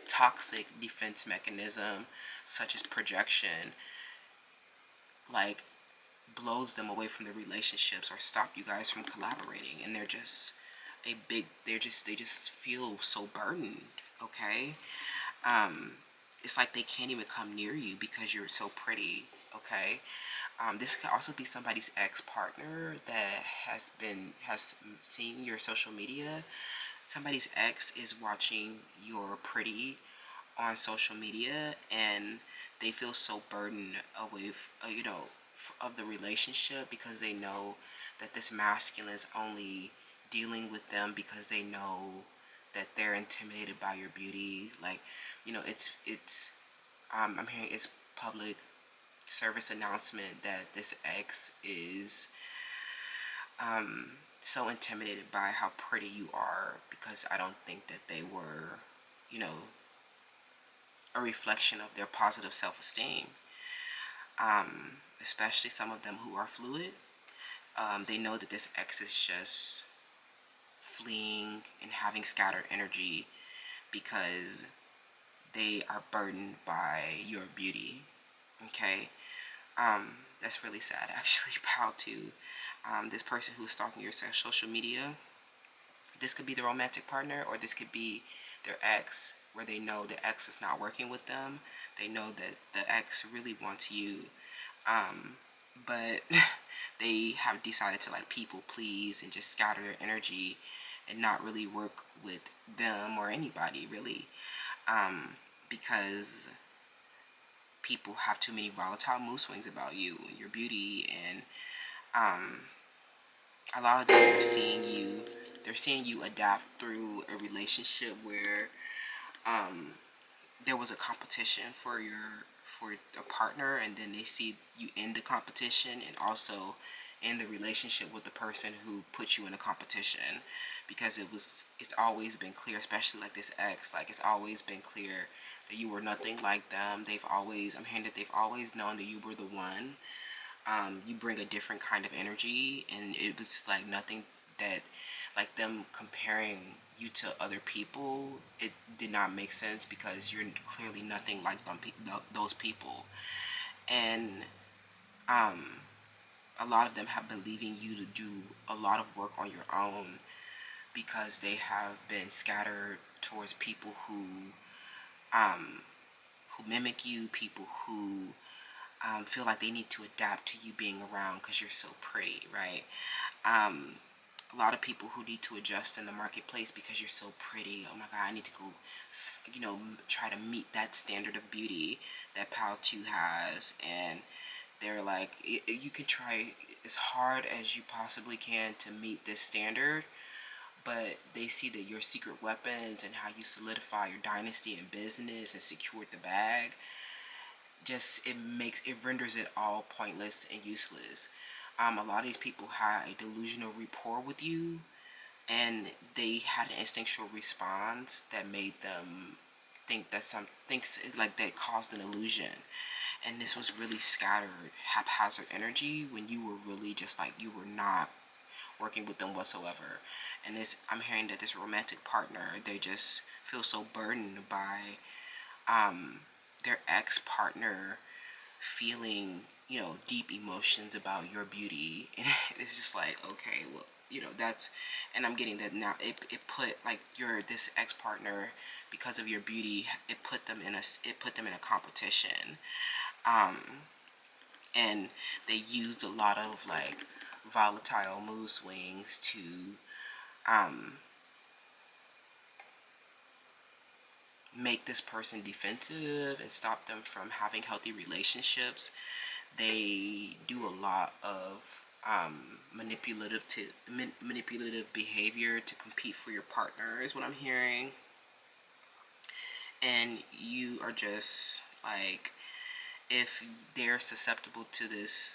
toxic defense mechanism, such as projection, blows them away from the relationships or stop you guys from collaborating. And they're just they just feel so burdened, okay? It's like they can't even come near you because you're so pretty, okay? This could also be somebody's ex-partner that has seen your social media. Somebody's ex is watching your pretty on social media, and they feel so burdened away, of the relationship, because they know that this masculine is only dealing with them because they know that they're intimidated by your beauty. I'm hearing it's public service announcement that this ex is so intimidated by how pretty you are, because I don't think that they were, a reflection of their positive self-esteem. Especially some of them who are fluid. They know that this ex is just fleeing and having scattered energy because they are burdened by your beauty. Okay? That's really sad, actually. Pal 2. This person who is stalking your social media, this could be the romantic partner, or this could be their ex, where they know the ex is not working with them. They know that the ex really wants you, but they have decided to people please and just scatter their energy and not really work with them or anybody really, because people have too many volatile mood swings about you and your beauty. And a lot of them are seeing you adapt through a relationship where there was a competition for a partner, and then they see you in the competition and also in the relationship with the person who put you in a competition, because it's always been clear, especially this ex, it's always been clear that you were nothing like them. I'm hearing that they've always known that you were the one. You bring a different kind of energy, and it was nothing that, them comparing you to other people, it did not make sense, because you're clearly nothing like those people. And a lot of them have been leaving you to do a lot of work on your own, because they have been scattered towards people who who mimic you, people who feel like they need to adapt to you being around because you're so pretty, right? A lot of people who need to adjust in the marketplace because you're so pretty. Oh my God, I need to go, try to meet that standard of beauty that Pal 2 has. And they're like, you can try as hard as you possibly can to meet this standard, but they see that your secret weapons and how you solidify your dynasty in business and secured the bag, it renders it all pointless and useless. A lot of these people had a delusional rapport with you, and they had an instinctual response that made them think that thinks like that caused an illusion. And this was really scattered, haphazard energy when you were really just like, you were not working with them whatsoever. And I'm hearing that this romantic partner, they just feel so burdened by their ex-partner feeling, deep emotions about your beauty. And it's just like, okay, well, that's, and I'm getting that now. It put like this ex-partner, because of your beauty, it put them in a competition. And they used a lot of like volatile mood swings to make this person defensive and stop them from having healthy relationships. They do a lot of manipulative behavior to compete for your partner, is what I'm hearing. And you are just like, if they're susceptible to this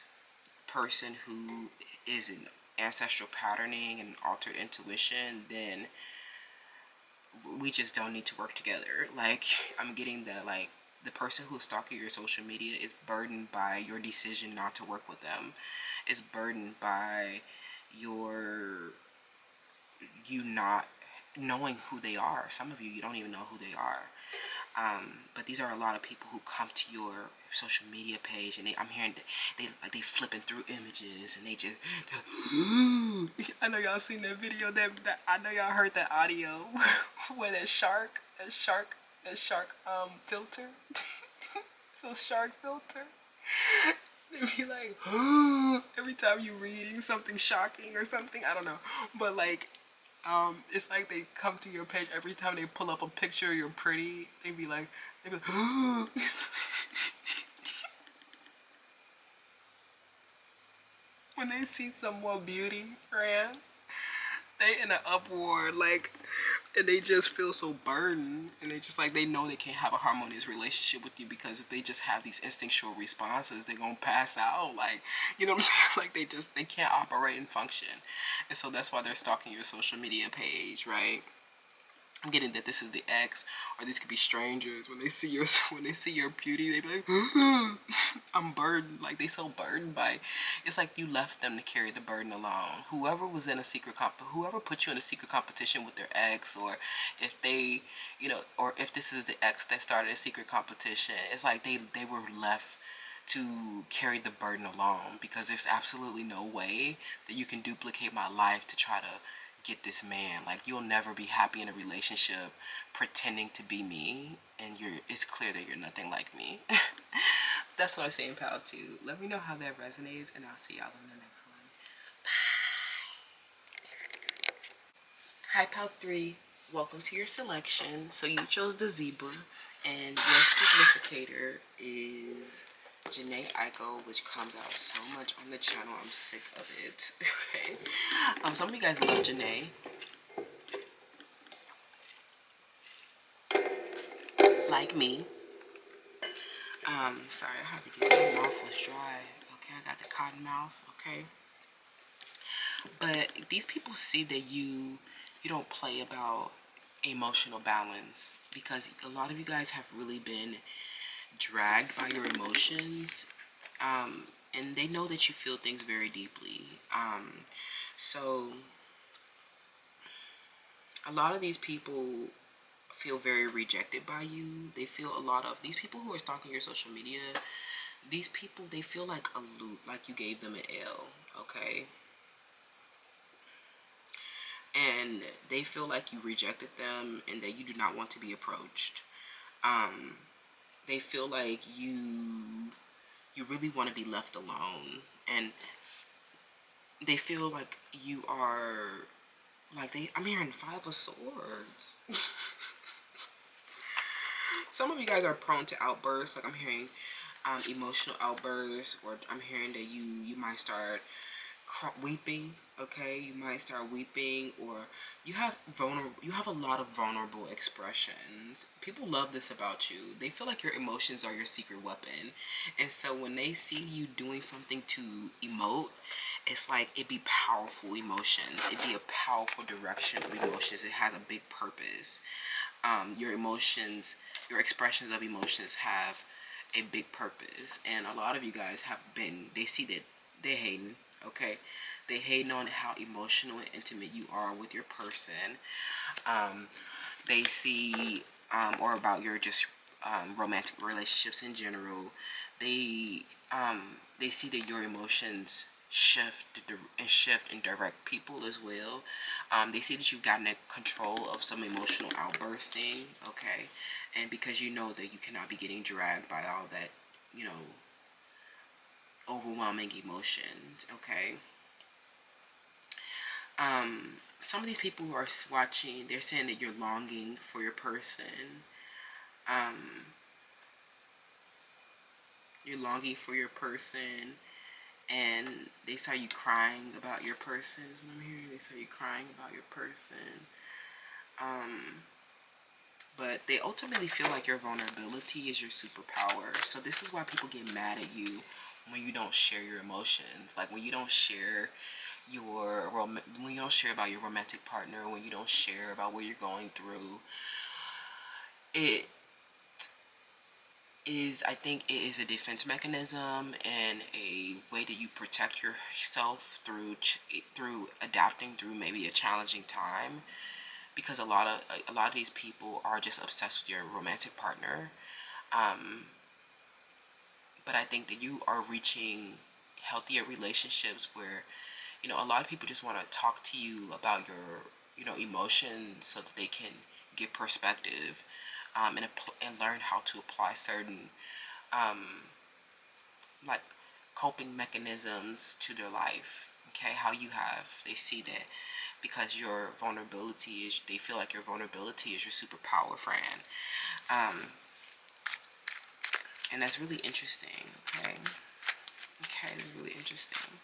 person who is an ancestral patterning and altered intuition, then we just don't need to work together. Like, I'm getting that, like, the person who's stalking your social media is burdened by your decision not to work with them. Is burdened by you not knowing who they are. Some of you don't even know who they are. But these are a lot of people who come to your social media page, and I'm hearing that they flipping through images, and I know y'all seen that video. I know y'all heard that audio with that shark filter. So shark filter. They be like, every time you reading something shocking or something, I don't know, but like, it's like they come to your page every time they pull up a picture you're pretty. They be like, when they see some more beauty, Fran, they in an uproar, like, and they just feel so burdened, and they just like, they know they can't have a harmonious relationship with you, because if they just have these instinctual responses, they're gonna pass out, like, you know what I'm saying? Like, they can't operate and function. And so that's why they're stalking your social media page, right? I'm getting that this is the ex, or these could be strangers. When they see your beauty, they be like, I'm burdened. Like, they so burdened by, it's like you left them to carry the burden alone. Whoever was in a whoever put you in a secret competition with their ex, or if they, or if this is the ex that started a secret competition, it's like they were left to carry the burden alone, because there's absolutely no way that you can duplicate my life to try to get this man. Like, you'll never be happy in a relationship pretending to be me, and it's clear that you're nothing like me. That's what I'm saying, Pal 2. Let me know how that resonates, and I'll see y'all in the next one. Bye. Hi, Pal 3. Welcome to your selection. So you chose the zebra, and your significator is Janae Eiko, which comes out so much on the channel. I'm sick of it. Okay. Some of you guys love Janae. Like me. Sorry, I had to get, my mouth was dry. Okay, I got the cotton mouth. Okay. But these people see that you don't play about emotional balance, because a lot of you guys have really been dragged by your emotions, and they know that you feel things very deeply. So a lot of these people feel very rejected by you. They feel these people who are stalking your social media, these people, they feel like a loop, like you gave them an L, okay? And they feel like you rejected them and that you do not want to be approached. they feel like you really want to be left alone, and they feel like you are like I'm hearing 5 of Swords. Some of you guys are prone to outbursts. Like I'm hearing emotional outbursts, or I'm hearing that you might start weeping. Okay, you might start weeping, or you have a lot of vulnerable expressions. People love this about you. They feel like your emotions are your secret weapon, and so when they see you doing something to emote, it's like it be powerful emotions. It be a powerful direction of emotions. It has a big purpose. Your emotions, your expressions of emotions have a big purpose, and a lot of you guys have been. They see that they hating. Okay, they hating on how emotional and intimate you are with your person. They see or about your just romantic relationships in general. They they see that your emotions shift and direct people as well. They see that you've gotten control of some emotional outbursting. Okay, and because you know that you cannot be getting dragged by all that, you know, overwhelming emotions. Okay. Some of these people who are watching, they're saying that you're longing for your person. You're longing for your person, and they saw you crying about your person. Is what I'm hearing. They saw you crying about your person. But they ultimately feel like your vulnerability is your superpower. So this is why people get mad at you when you don't share your emotions. Like when you don't share when you don't share about your romantic partner, when you don't share about what you're going through. It is, I think it is a defense mechanism and a way that you protect yourself through adapting through maybe a challenging time, because a lot of these people are just obsessed with your romantic partner. But I think that you are reaching healthier relationships where, you know, a lot of people just want to talk to you about your, you know, emotions so that they can get perspective, and learn how to apply certain like coping mechanisms to their life. Okay, how you have, they see that because your vulnerability is, they feel like your vulnerability is your superpower, friend. And that's really interesting. Okay, that's really interesting.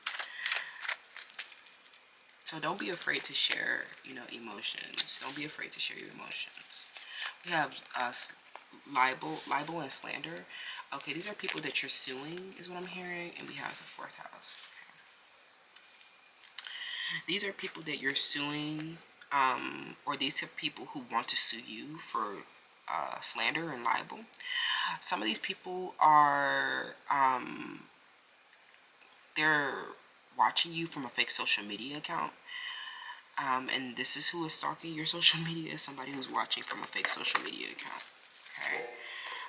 So don't be afraid to share, you know, emotions. Don't be afraid to share your emotions. We have libel and slander. Okay, these are people that you're suing, is what I'm hearing, and we have the 4th house. Okay. These are people that you're suing, or these are people who want to sue you for slander and libel. Some of these people are they're watching you from a fake social media account. And this is who is stalking your social media, is somebody who's watching from a fake social media account. Okay,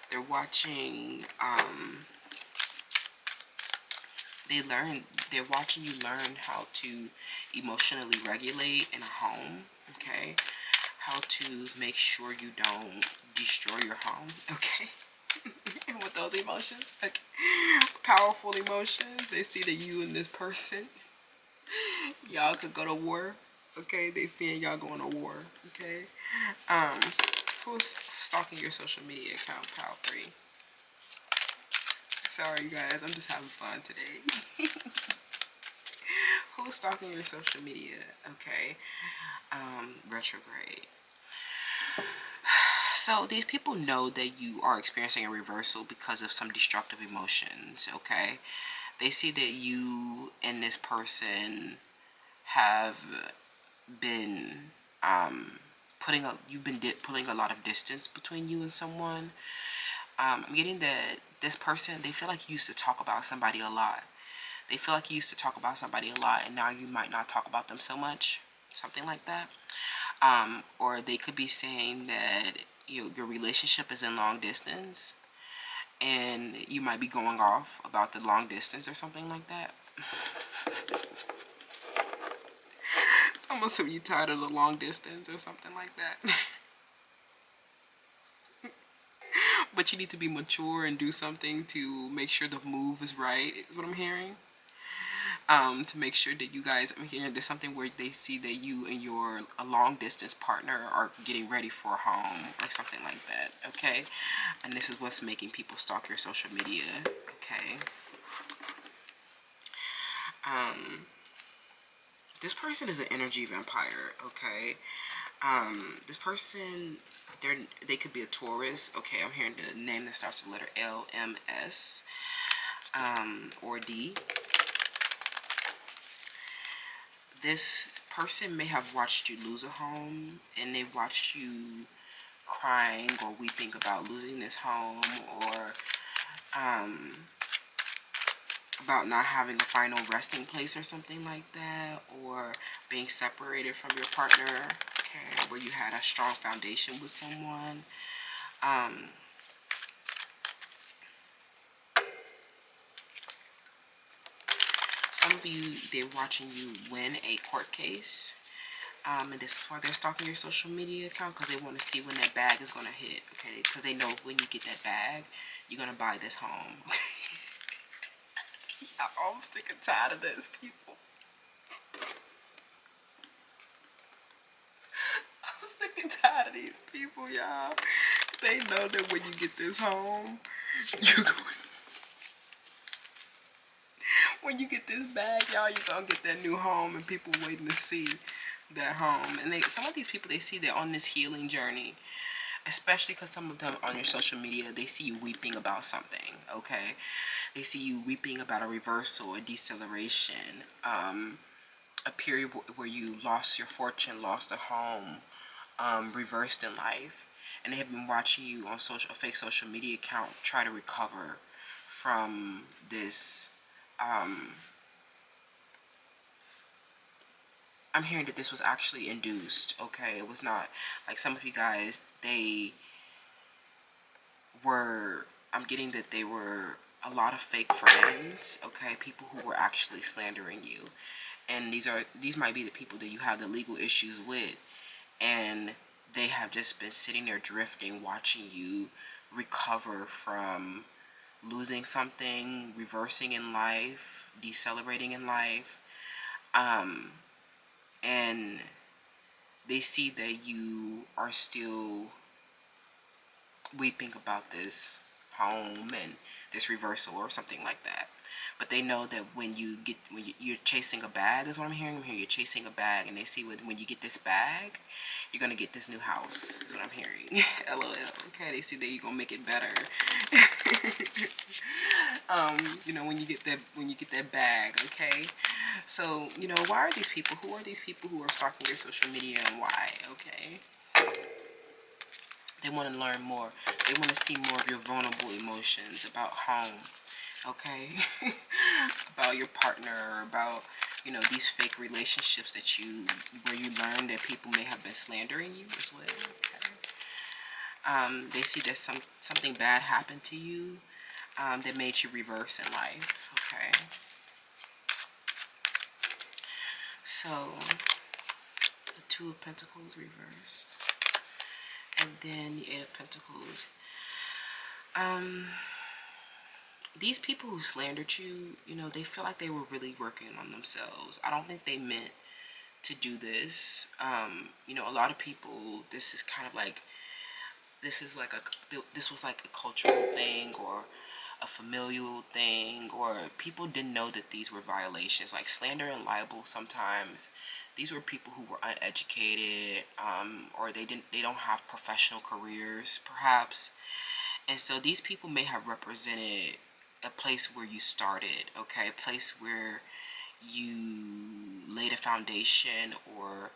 they're watching. They're watching you learn how to emotionally regulate in a home. Okay, how to make sure you don't destroy your home. Okay. And with those emotions, like powerful emotions, they see that you and this person, y'all could go to war. Okay, they seeing y'all going to war. Okay, who's stalking your social media account? Pile 3. Sorry, you guys, I'm just having fun today. Who's stalking your social media? Okay, retrograde. So these people know that you are experiencing a reversal because of some destructive emotions. Okay, they see that you and this person have been putting a lot of distance between you and someone. I'm getting that this person, they feel like you used to talk about somebody a lot. They feel like you used to talk about somebody a lot, and now you might not talk about them so much. Something like that. Or they could be saying that your relationship is in long distance, and you might be going off about the long distance or something like that. It's almost like you tired of the long distance or something like that. But you need to be mature and do something to make sure the move is right, is what I'm hearing. To make sure that you guys, I'm hearing there's something where they see that you and your a long distance partner are getting ready for a home or something like that, okay? And this is what's making people stalk your social media, okay? This person is an energy vampire, okay? This person, they could be a Taurus, okay? I'm hearing the name that starts with the letter L, M, S, or D. This person may have watched you lose a home, and they've watched you crying or weeping about losing this home, or about not having a final resting place or something like that, or being separated from your partner, okay, where you had a strong foundation with someone. Some of you, they're watching you win a court case. And this is why they're stalking your social media account, because they want to see when that bag is going to hit, okay? Because they know when you get that bag, you're going to buy this home. I'm sick and tired of this, people. I'm sick and tired of these people, y'all. They know that when you get this home, you're going... When you get this bag, y'all, you're going to get that new home, and people waiting to see that home. And some of these people, they see they're on this healing journey, especially because some of them on your social media, they see you weeping about something, okay? They see you weeping about a reversal, a deceleration, a period where you lost your fortune, lost a home, reversed in life. And they have been watching you on a fake social media account try to recover from this. I'm hearing that this was actually induced, okay? It was not, like, some of you guys, they were, I'm getting that they were a lot of fake friends, okay? People who were actually slandering you. And these might be the people that you have the legal issues with, and they have just been sitting there drifting, watching you recover from losing something, reversing in life, decelerating in life. And they see that you are still weeping about this home and this reversal or something like that. But they know that when you're chasing a bag, is what I'm hearing. You're chasing a bag, and they see when you get this bag, you're gonna get this new house, is what I'm hearing. LOL. Okay, they see that you're gonna make it better. When you get that bag, okay. So, why are these people? Who are these people who are stalking your social media, and why? Okay. They want to learn more. They want to see more of your vulnerable emotions about home, okay? About your partner, about, these fake relationships where you learn that people may have been slandering you as well, okay? They see that something bad happened to you that made you reverse in life, okay? So, the Two of Pentacles reversed. And then the Eight of Pentacles. These people who slandered you, they feel like they were really working on themselves. I don't think they meant to do this. A lot of people, this was like a cultural thing, or a familial thing, or people didn't know that these were violations. Like slander and libel, sometimes these were people who were uneducated, or they don't have professional careers, perhaps. And so these people may have represented a place where you started, okay? A place where you laid a foundation, or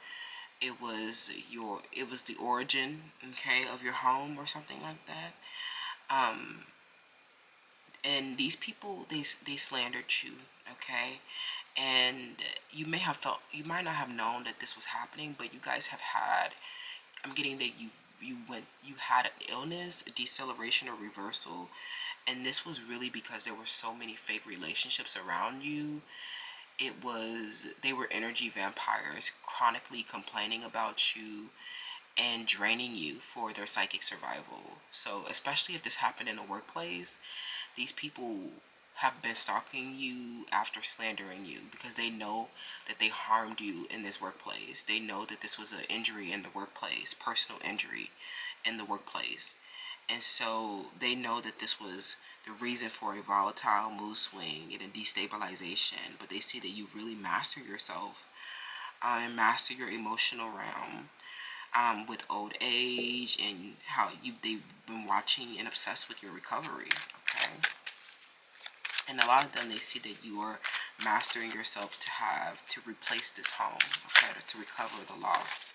it was the origin, okay, of your home or something like that. And these people, they slandered you, okay? And you might not have known that this was happening, but you guys have had, I'm getting that you had an illness, a deceleration or reversal, and this was really because there were so many fake relationships around you. They were energy vampires, chronically complaining about you and draining you for their psychic survival. So especially if this happened in a workplace, these people have been stalking you after slandering you because they know that they harmed you in this workplace. They know that this was an injury in the workplace, personal injury in the workplace. And so they know that this was the reason for a volatile mood swing and a destabilization. But they see that you really master yourself and master your emotional realm with old age and how they've been watching and obsessed with your recovery. Okay. And a lot of them, they see that you are mastering yourself to replace this home, okay, to recover the loss.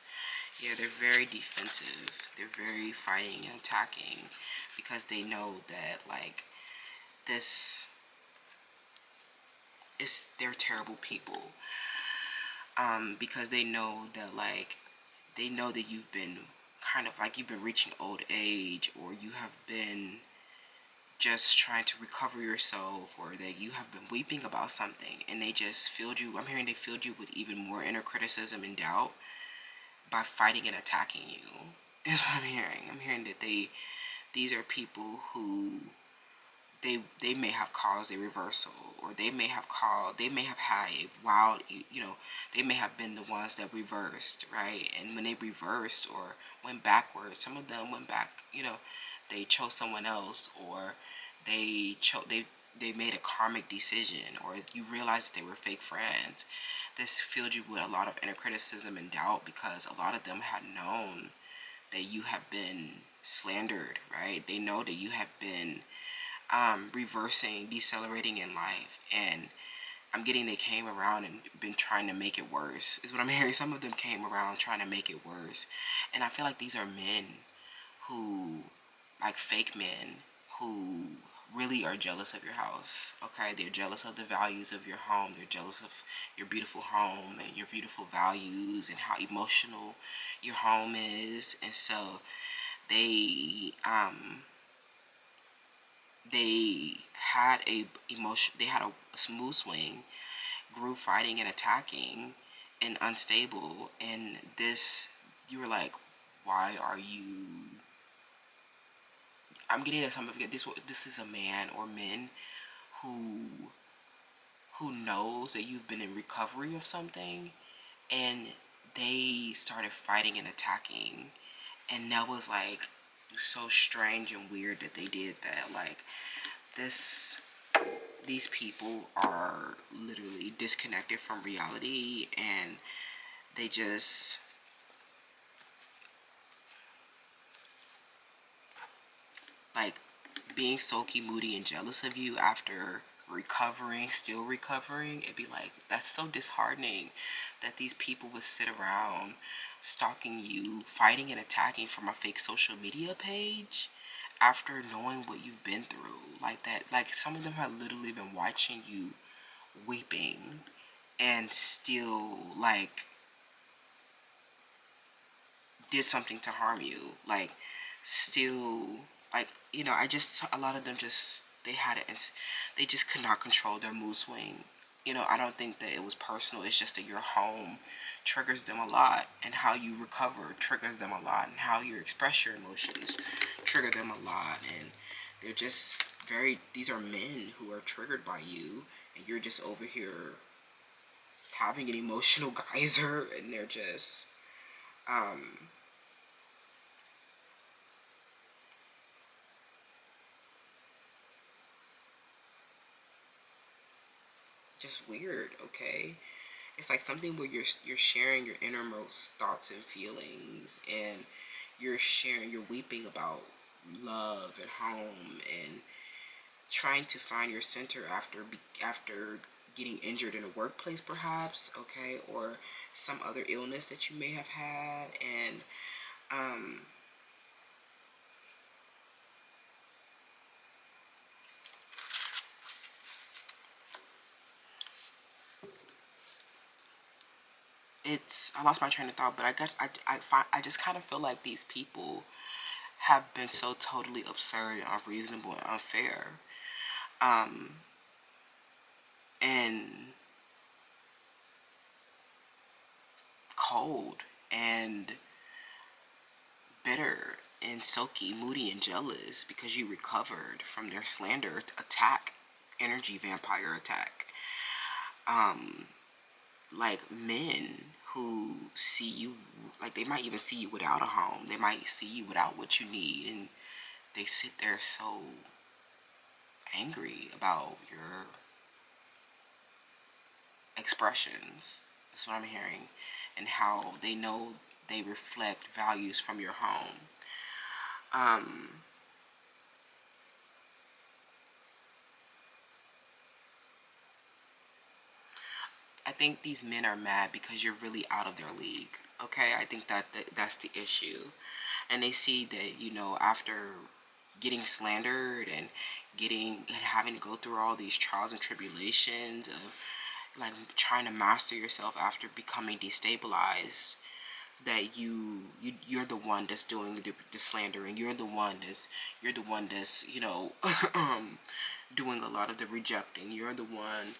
Yeah, they're very defensive. They're very fighting and attacking because they know that, like, this is, they're terrible people. Because they know that, like, they know that you've been kind of like, you've been reaching old age, or you have been just trying to recover yourself, or that you have been weeping about something, and they just filled you, I'm hearing they filled you with even more inner criticism and doubt by fighting and attacking you, is what I'm hearing. I'm hearing that these are people who they may have caused a reversal, or they may have had a wild, they may have been the ones that reversed, right? And when they reversed or went backwards, some of them went back, they chose someone else, or they made a karmic decision, or you realized that they were fake friends. This filled you with a lot of inner criticism and doubt because a lot of them had known that you have been slandered, right? They know that you have been reversing, decelerating in life, and I'm getting they came around and been trying to make it worse, is what I'm hearing. Some of them came around trying to make it worse, and I feel like these are men who, like fake men, who really are jealous of your house, okay? They're jealous of the values of your home. They're jealous of your beautiful home and your beautiful values and how emotional your home is, and so they had a smooth swing, grew fighting and attacking and unstable, and this, you were like, why are you, I'm getting that some of you, this is a man or men who knows that you've been in recovery of something, and they started fighting and attacking, and that was like so strange and weird that they did that. Like, these people are literally disconnected from reality, and they just, like, being sulky, moody, and jealous of you after still recovering. It'd be like, that's so disheartening that these people would sit around stalking you, fighting and attacking from a fake social media page after knowing what you've been through. Like that, like some of them have literally been watching you weeping and still, like, did something to harm you. Like, still, like, a lot of them just, they had it, they just could not control their mood swing. I don't think that it was personal. It's just that your home triggers them a lot, and how you recover triggers them a lot, and how you express your emotions trigger them a lot. And they're just these are men who are triggered by you, and you're just over here having an emotional geyser, and they're just, just weird, okay? It's like something where you're sharing your innermost thoughts and feelings, and you're weeping about love at home, and trying to find your center after getting injured in a workplace, perhaps, okay, or some other illness that you may have had. And I lost my train of thought, but I just kind of feel like these people have been so totally absurd and unreasonable and unfair, and cold, and, bitter and sulky, moody, and jealous because you recovered from their slander attack, energy vampire attack. Like men who see you, like they might even see you without a home. They might see you without what you need, and they sit there so angry about your expressions. That's what I'm hearing. And how they know they reflect values from your home. I think these men are mad because you're really out of their league. Okay, I think that's the issue. And they see that, you know, after getting slandered and having to go through all these trials and tribulations of like trying to master yourself after becoming destabilized, that you're the one that's doing the slandering. You're the one that's you know doing a lot of the rejecting. You're the one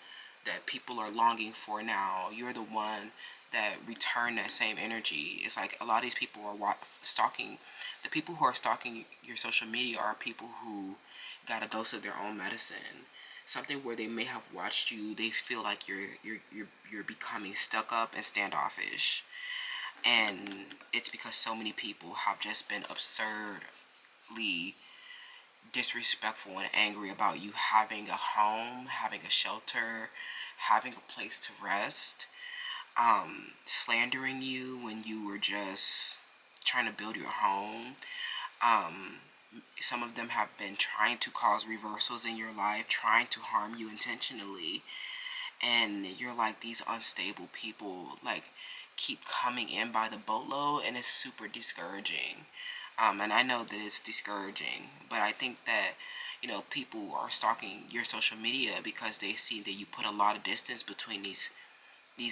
that people are longing for now. You're the one that return that same energy. It's like a lot of these people are stalking. The people who are stalking your social media are people who got a dose of their own medicine. Something where they may have watched you. They feel like you're becoming stuck up and standoffish. And it's because so many people have just been absurdly disrespectful and angry about you having a home, having a shelter, having a place to rest, slandering you when you were just trying to build your home. Some of them have been trying to cause reversals in your life, trying to harm you intentionally. And you're like, these unstable people like keep coming in by the boatload, and it's super discouraging. And I know that it's discouraging, but I think that, you know, people are stalking your social media because they see that you put a lot of distance between these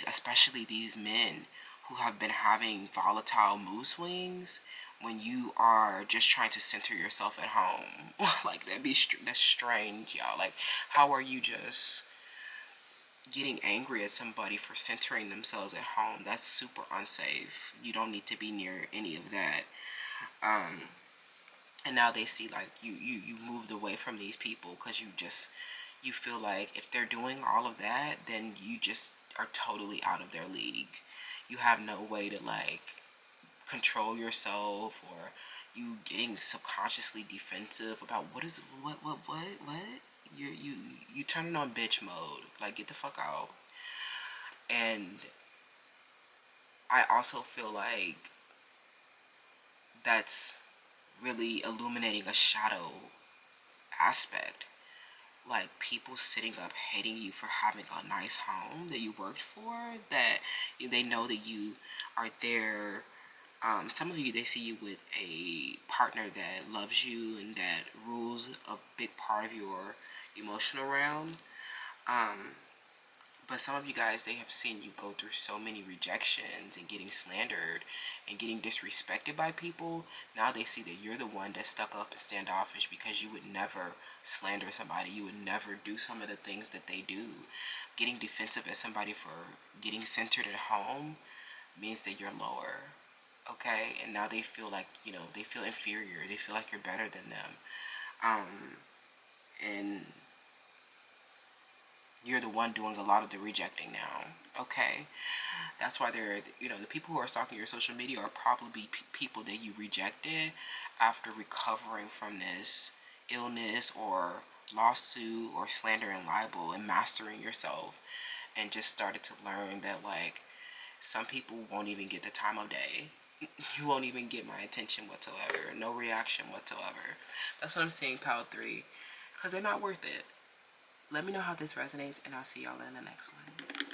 especially these men who have been having volatile mood swings when you are just trying to center yourself at home. Like that's strange, y'all. Like, how are you just getting angry at somebody for centering themselves at home? That's super unsafe. You don't need to be near any of that. And now they see like you moved away from these people because you feel like if they're doing all of that, then you just are totally out of their league. You have no way to like control yourself, or you getting subconsciously defensive about what you turning on bitch mode. Like, get the fuck out. And I also feel like that's really illuminating a shadow aspect. Like, people sitting up hating you for having a nice home that you worked for, that they know that you are there. Some of you, they see you with a partner that loves you and that rules a big part of your emotional realm. But some of you guys, they have seen you go through so many rejections and getting slandered and getting disrespected by people. Now they see that you're the one that's stuck up and standoffish because you would never slander somebody. You would never do some of the things that they do. Getting defensive at somebody for getting centered at home means that you're lower. Okay? And now they feel like, you know, they feel inferior. They feel like you're better than them. And you're the one doing a lot of the rejecting now. Okay? That's why they're, you know, the people who are stalking your social media are probably people that you rejected after recovering from this illness or lawsuit or slander and libel, and mastering yourself, and just started to learn that, like, some people won't even get the time of day. You won't even get my attention whatsoever. No reaction whatsoever. That's what I'm saying, Pile 3. Because they're not worth it. Let me know how this resonates, and I'll see y'all in the next one.